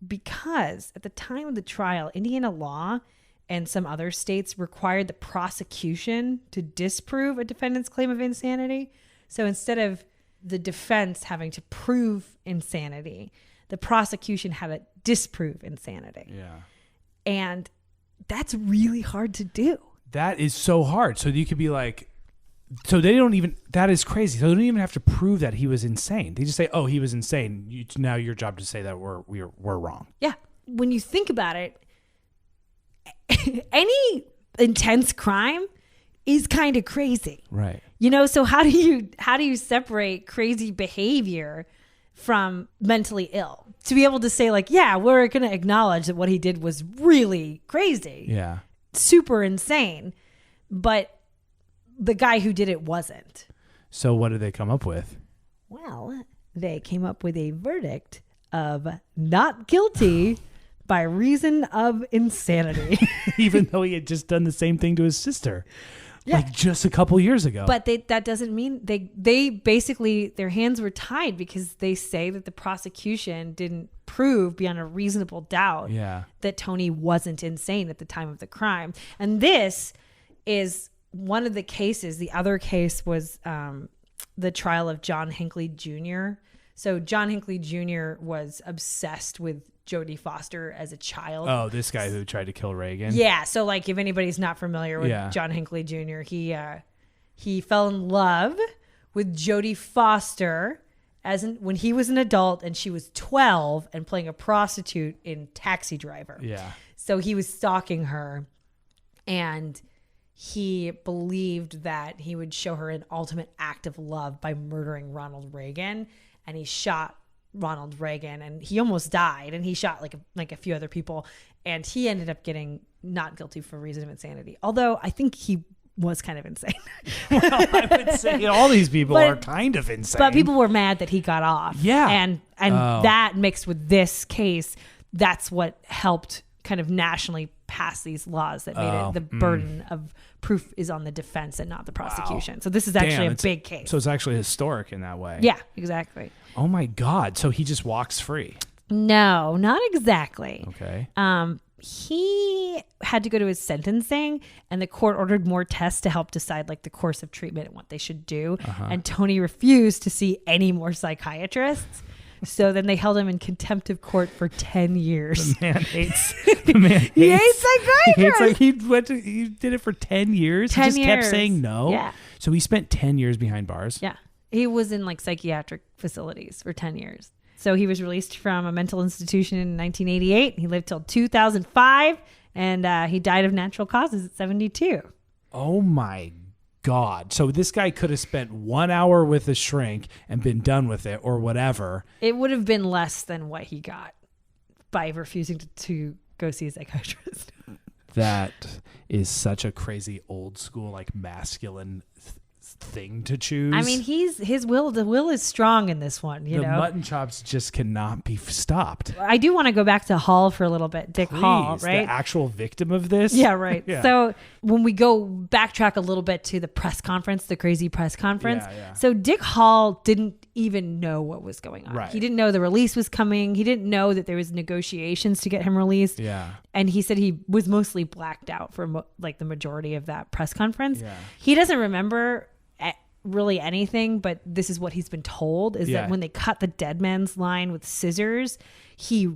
because at the time of the trial, Indiana law and some other states required the prosecution to disprove a defendant's claim of insanity. So instead of the defense having to prove insanity, the prosecution had to disprove insanity. Yeah. And that's really hard to do. That is so hard. So you could be like, so they don't even, that is crazy. So they don't even have to prove that he was insane. They just say, oh, he was insane. Now your job to say that we're wrong. Yeah. When you think about it, any intense crime is kind of crazy. Right. So how do you separate crazy behavior from mentally ill? To be able to say like, yeah, we're going to acknowledge that what he did was really crazy. Yeah. Super insane. But the guy who did it wasn't. So what did they come up with? Well, they came up with a verdict of not guilty by reason of insanity. Even though he had just done the same thing to his sister. Yeah. Like just a couple years ago. But that doesn't mean they basically, their hands were tied because they say that the prosecution didn't prove beyond a reasonable doubt that Tony wasn't insane at the time of the crime. And this is one of the cases. The other case was the trial of John Hinckley Jr. So John Hinckley Jr. was obsessed with Jodie Foster as a child. Oh, this guy who tried to kill Reagan. Yeah. So like if anybody's not familiar with John Hinckley Jr., he fell in love with Jodie Foster when he was an adult and she was 12 and playing a prostitute in Taxi Driver. Yeah. So he was stalking her and he believed that he would show her an ultimate act of love by murdering Ronald Reagan. And he shot Ronald Reagan and he almost died, and he shot like a few other people, and he ended up getting not guilty for reason of insanity. Although I think he was kind of insane. Well, I would say all these people are kind of insane. But people were mad that he got off. Yeah. And that mixed with this case, that's what helped kind of nationally pass these laws that made it the burden of proof is on the defense and not the prosecution. Wow. So this is actually a big case. So it's actually historic in that way. Yeah, exactly. Oh my God. So he just walks free. No, not exactly. Okay. He had to go to his sentencing, and the court ordered more tests to help decide like the course of treatment and what they should do. And Tony refused to see any more psychiatrists. So then they held him in contempt of court for 10 years. The man hates psychiatrists. He did it for 10 years. 10 he just years. kept saying no. Yeah. So he spent 10 years behind bars. Yeah. He was in like psychiatric facilities for 10 years. So he was released from a mental institution in 1988. He lived till 2005, and he died of natural causes at 72. Oh my God. So this guy could have spent 1 hour with a shrink and been done with it or whatever. It would have been less than what he got by refusing to go see a psychiatrist. That is such a crazy old school, like masculine thing to choose. I mean, the will is strong in this one, you know. The mutton chops just cannot be stopped. I do want to go back to Hall for a little bit. Dick Hall, right? The actual victim of this? Yeah, right. Yeah. So when we go backtrack a little bit to the press conference, the crazy press conference. Yeah. So Dick Hall didn't even know what was going on. Right. He didn't know the release was coming. He didn't know that there was negotiations to get him released. Yeah. And he said he was mostly blacked out for like the majority of that press conference. Yeah. He doesn't remember really anything, but this is what he's been told is that when they cut the dead man's line with scissors, he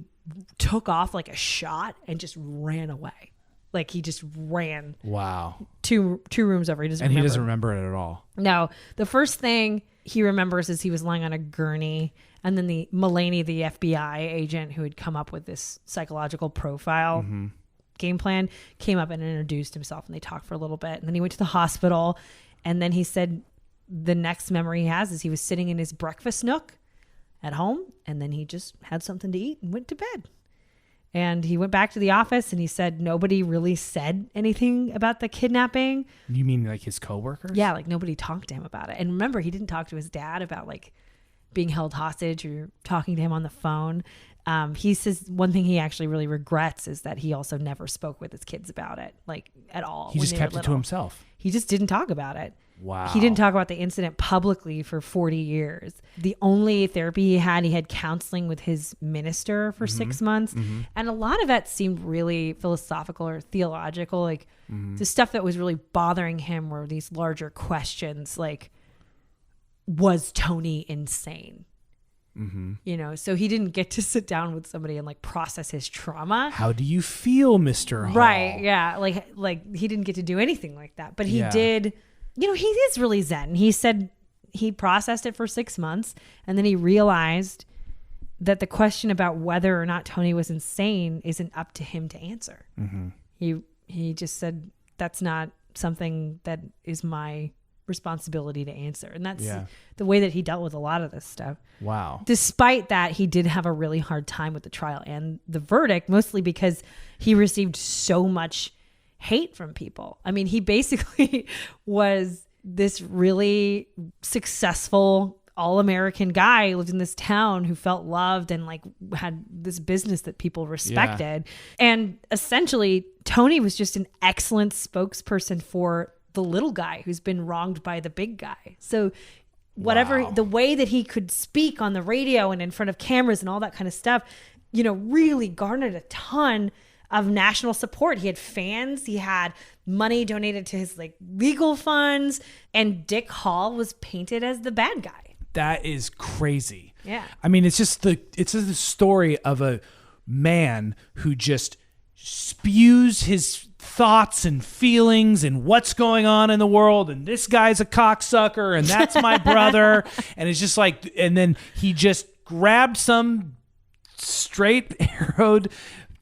took off like a shot and just ran away. Like he just ran Wow. two rooms over. He doesn't remember. He doesn't remember it at all. No. The first thing he remembers is he was lying on a gurney, and then the Mulaney, the FBI agent who had come up with this psychological profile game plan, came up and introduced himself, and they talked for a little bit, and then he went to the hospital, and then he said the next memory he has is he was sitting in his breakfast nook at home, and then he just had something to eat and went to bed. And he went back to the office, and he said nobody really said anything about the kidnapping. You mean like his coworkers? Yeah, like nobody talked to him about it. And remember, he didn't talk to his dad about like being held hostage or talking to him on the phone. He says one thing he actually really regrets is that he also never spoke with his kids about it, like at all. He just kept it to himself. He just didn't talk about it. Wow. He didn't talk about the incident publicly for 40 years. The only therapy he had counseling with his minister for 6 months. And a lot of that seemed really philosophical or theological. Like the stuff that was really bothering him were these larger questions, like, was Tony insane? You know, so he didn't get to sit down with somebody and like process his trauma. How do you feel, Mr. Hall? Right. Yeah. Like he didn't get to do anything like that, but he did. You know, he is really zen. He said he processed it for 6 months, and then he realized that the question about whether or not Tony was insane isn't up to him to answer. He just said, that's not something that is my responsibility to answer. And that's the way that he dealt with a lot of this stuff. Wow. Despite that, he did have a really hard time with the trial and the verdict, mostly because he received so much hate from people. I mean, he basically was this really successful all-American guy who lived in this town who felt loved and like had this business that people respected. And essentially, Tony was just an excellent spokesperson for the little guy who's been wronged by the big guy. So whatever, the way that he could speak on the radio and in front of cameras and all that kind of stuff, you know, really garnered a ton of national support. He had fans, he had money donated to his like legal funds, and Dick Hall was painted as the bad guy. That is crazy. Yeah. I mean, it's just the story of a man who just spews his thoughts and feelings and what's going on in the world, and this guy's a cocksucker and that's my brother, and it's just like, and then he just grabbed some straight-arrowed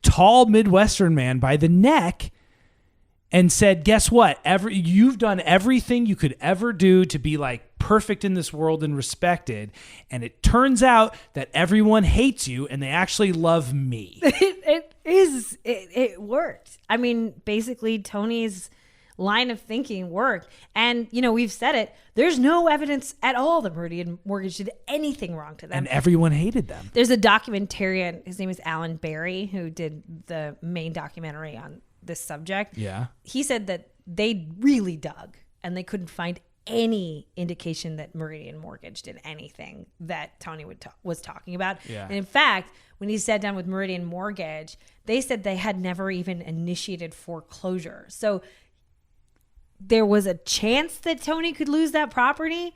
tall Midwestern man by the neck and said, guess what? You've done everything you could ever do to be like perfect in this world and respected. And it turns out that everyone hates you and they actually love me. It worked. I mean, basically Tony's line of thinking worked. And, you know, we've said it, there's no evidence at all that Meridian Mortgage did anything wrong to them. And everyone hated them. There's a documentarian, his name is Alan Barry, who did the main documentary on this subject. Yeah. He said that they really dug and they couldn't find any indication that Meridian Mortgage did anything that Tony was talking about. Yeah. And in fact, when he sat down with Meridian Mortgage, they said they had never even initiated foreclosure. So there was a chance that Tony could lose that property,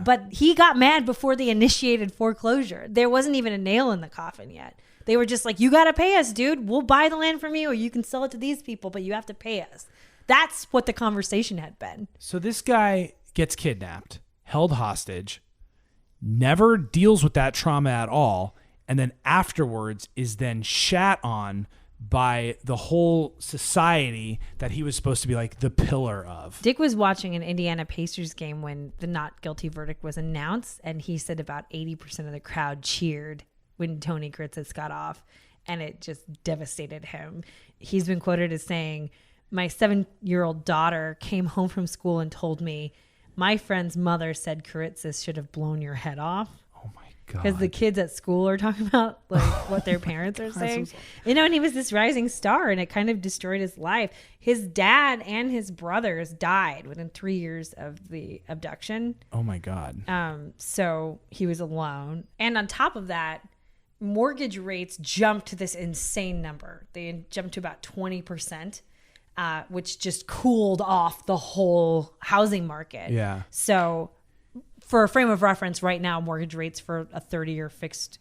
but he got mad before they initiated foreclosure. There wasn't even a nail in the coffin yet. They were just like, you got to pay us, dude. We'll buy the land from you, or you can sell it to these people, but you have to pay us. That's what the conversation had been. So this guy gets kidnapped, held hostage, never deals with that trauma at all, and then afterwards is then shat on by the whole society that he was supposed to be like the pillar of. Dick was watching an Indiana Pacers game when the not guilty verdict was announced, and he said about 80% of the crowd cheered when Tony Kiritsis got off, and it just devastated him. He's been quoted as saying, my 7-year-old daughter came home from school and told me, my friend's mother said Kiritsis should have blown your head off. Oh my God. Because the kids at school are talking about like what their parents are saying. You know, and he was this rising star, and it kind of destroyed his life. His dad and his brothers died within 3 years of the abduction. Oh my God. So he was alone. And on top of that, mortgage rates jumped to this insane number. They jumped to about 20%. Which just cooled off the whole housing market. Yeah. So for a frame of reference, right now, mortgage rates for a 30-year fixed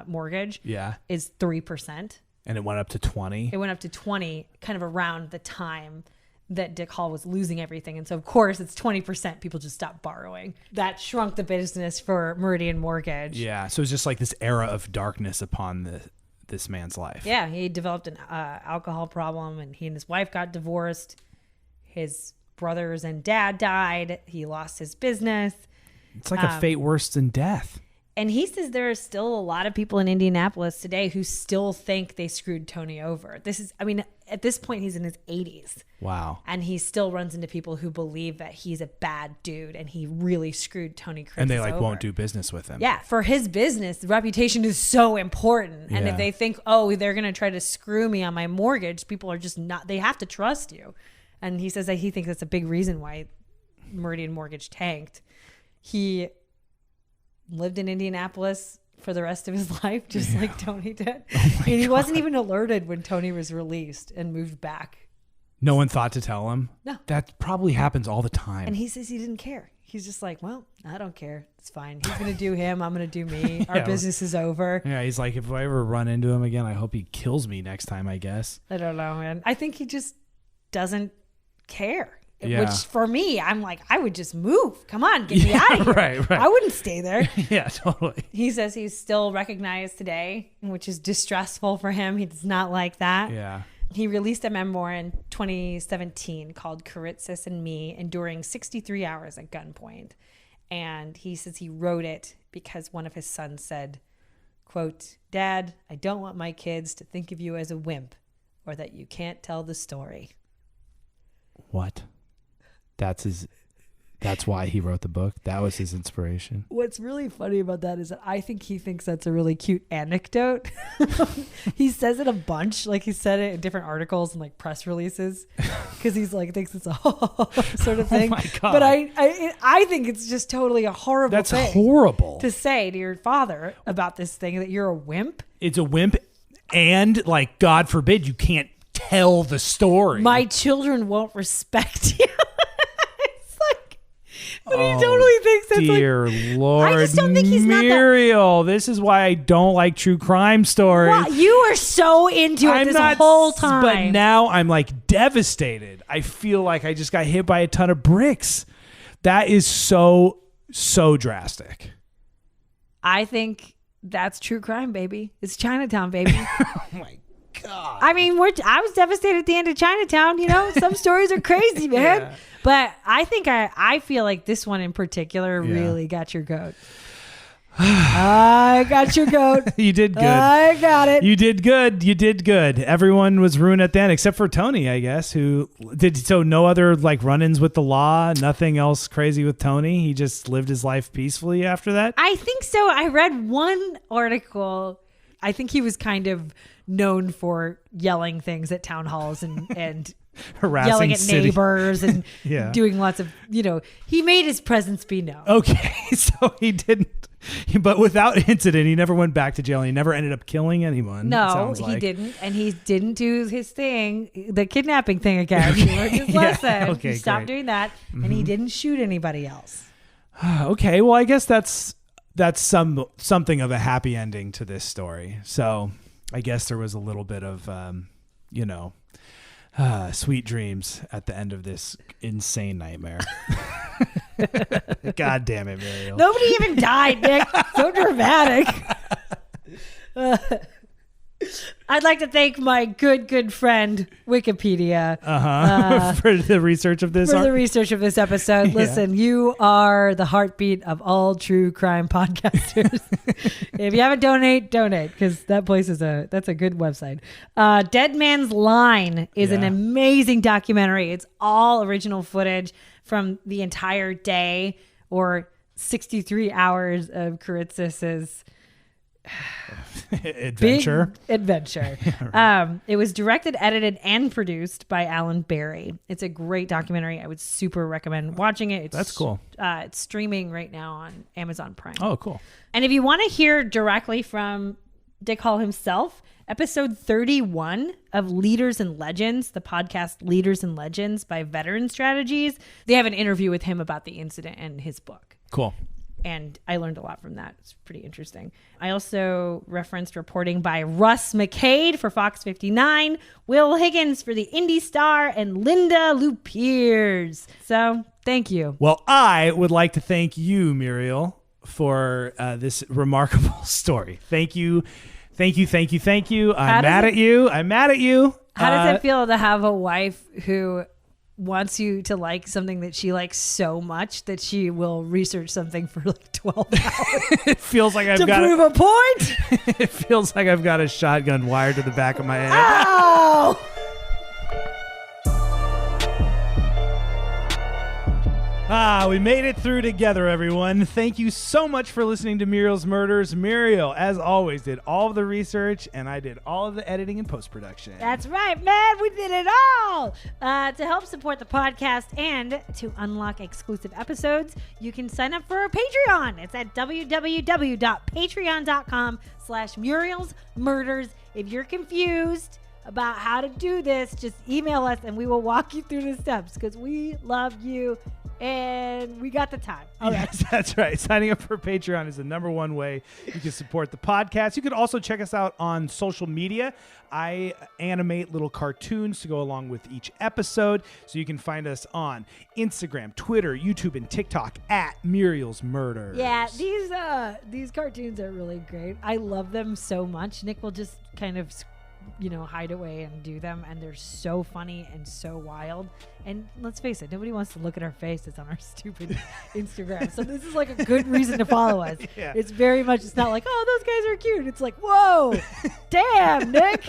mortgage is 3%. And it went up to 20? It went up to 20 kind of around the time that Dick Hall was losing everything. And so, of course, it's 20%. People just stopped borrowing. That shrunk the business for Meridian Mortgage. Yeah. So it's just like this era of darkness upon this man's life. Yeah. He developed an alcohol problem, and he and his wife got divorced. His brothers and dad died. He lost his business. It's like a fate worse than death. And he says there are still a lot of people in Indianapolis today who still think they screwed Tony over. At this point, he's in his 80s. Wow. And he still runs into people who believe that he's a bad dude and he really screwed Tony Kiritsis And they over. won't do business with him. Yeah. For his business, the reputation is so important. And if they think, oh, they're going to try to screw me on my mortgage, people are just not, they have to trust you. And he says that he thinks that's a big reason why Meridian Mortgage tanked. He lived in Indianapolis for the rest of his life, just like Tony did. And he wasn't even alerted when Tony was released and moved back. No one thought to tell him? No. That probably happens all the time. And he says he didn't care. He's just like, well, I don't care. It's fine. He's going to do him. I'm going to do me. Our business is over. Yeah, he's like, if I ever run into him again, I hope he kills me next time, I guess. I don't know, man. I think he just doesn't care. Yeah. Which for me, I'm like, I would just move. Come on, get me out of here. Right. I wouldn't stay there. Yeah, totally. He says he's still recognized today, which is distressful for him. He does not like that. Yeah. He released a memoir in 2017 called Kiritsis and Me, Enduring 63 Hours at Gunpoint. And he says he wrote it because one of his sons said, quote, "Dad, I don't want my kids to think of you as a wimp or that you can't tell the story." What? That's why he wrote the book. That was his inspiration. What's really funny about that is that I think he thinks that's a really cute anecdote. He says it a bunch. Like he said it in different articles and like press releases because he's like thinks it's a sort of thing. Oh my God. But I think it's just totally a horrible That's thing horrible to say to your father about this thing that you're a wimp. It's a wimp, and like God forbid you can't tell the story. My children won't respect you. But he totally thinks that's dear Lord. I just don't think he's Muriel, not that. This is why I don't like true crime stories. Wow, you were so into it this whole time. But now I'm like devastated. I feel like I just got hit by a ton of bricks. That is so drastic. I think that's true crime, baby. It's Chinatown, baby. Oh my God. I mean, I was devastated at the end of Chinatown. You know, some stories are crazy, man. Yeah. But I think I feel like this one in particular really got your goat. I got your goat. You did good. I got it. You did good. You did good. Everyone was ruined at the end except for Tony, I guess, who did so no other like run-ins with the law, nothing else crazy with Tony. He just lived his life peacefully after that. I think so. I read one article. I think he was kind of known for yelling things at town halls and harassing yelling at neighbors and doing lots of, he made his presence be known. Okay, so he didn't, but without incident, he never went back to jail. He never ended up killing anyone. No, he didn't. And he didn't do his thing, the kidnapping thing again. He learned his lesson. Okay, he stopped doing that, and he didn't shoot anybody else. Okay, well, I guess that's something of a happy ending to this story. So I guess there was a little bit of, sweet dreams at the end of this insane nightmare. God damn it, Muriel. Nobody even died, Nick. So dramatic. I'd like to thank my good friend, Wikipedia. For the research of this. Episode. Yeah. Listen, you are the heartbeat of all true crime podcasters. If you haven't donate, because that place that's a good website. Dead Man's Line is an amazing documentary. It's all original footage from the entire day or 63 hours of Kiritsis's adventure. It was directed, edited, and produced by Alan Barry. It's a great documentary. I would super recommend watching it. That's cool. It's streaming right now on Amazon Prime. Oh, cool. And if you want to hear directly from Dick Hall himself, episode 31 of Leaders and Legends, the podcast Leaders and Legends by Veteran Strategies, they have an interview with him about the incident and his book. Cool. And I learned a lot from that. It's pretty interesting. I also referenced reporting by Russ McCade for Fox 59, Will Higgins for the Indy Star, and Linda Lupiers. So thank you. Well, I would like to thank you, Muriel, for this remarkable story. Thank you. Thank you. Thank you. Thank you. I'm mad at you. How does it feel to have a wife who wants you to like something that she likes so much that she will research something for like 12 hours? It feels like I've got to prove a point? It feels like I've got a shotgun wired to the back of my head. Oh! We made it through together, everyone. Thank you so much for listening to Muriel's Murders. Muriel, as always, did all of the research, and I did all of the editing and post-production. That's right, man. We did it all. To help support the podcast and to unlock exclusive episodes, you can sign up for our Patreon. It's at www.patreon.com/Muriel'sMurders. If you're confused about how to do this, just email us and we will walk you through the steps because we love you and we got the time. All right. Yes, that's right. Signing up for Patreon is the number one way you can support the podcast. You can also check us out on social media. I animate little cartoons to go along with each episode, so you can find us on Instagram, Twitter, YouTube, and TikTok at Muriel's Murders. Yeah, these cartoons are really great. I love them so much. Nick will just kind of hide away and do them, and they're so funny and so wild. And let's face it, nobody wants to look at our faces on our stupid Instagram. So this is like a good reason to follow us. Yeah. It's very much, it's not like, oh, those guys are cute. It's like, whoa, damn, Nick.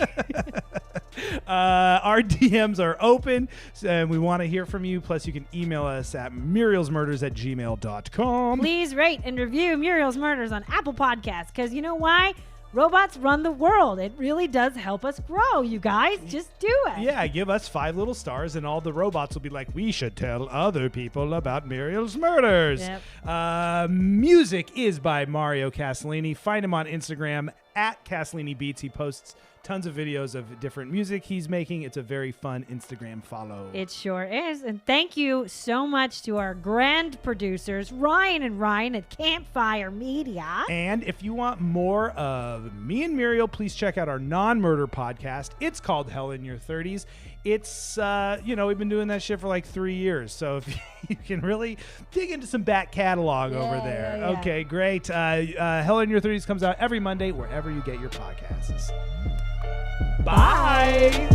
Our DMs are open, and we want to hear from you. Plus, you can email us at murielsmurders@gmail.com. Please rate and review Muriel's Murders on Apple Podcasts, because you know why? Robots run the world. It really does help us grow, you guys. Just do it. Yeah, give us 5 little stars, and all the robots will be like, we should tell other people about Muriel's Murders. Yep. Music is by Mario Casalini. Find him on Instagram at Casalini Beats. He posts tons of videos of different music he's making. It's a very fun Instagram follow. It sure is. And thank you so much to our grand producers, Ryan and Ryan at Campfire Media. And if you want more of me and Muriel, please check out our non-murder podcast. It's called Hell in Your 30s. It's, we've been doing that shit for like 3 years. So if you can really dig into some back catalog over there. Yeah. Okay, great. Hell in Your 30s comes out every Monday, wherever you get your podcasts. Bye.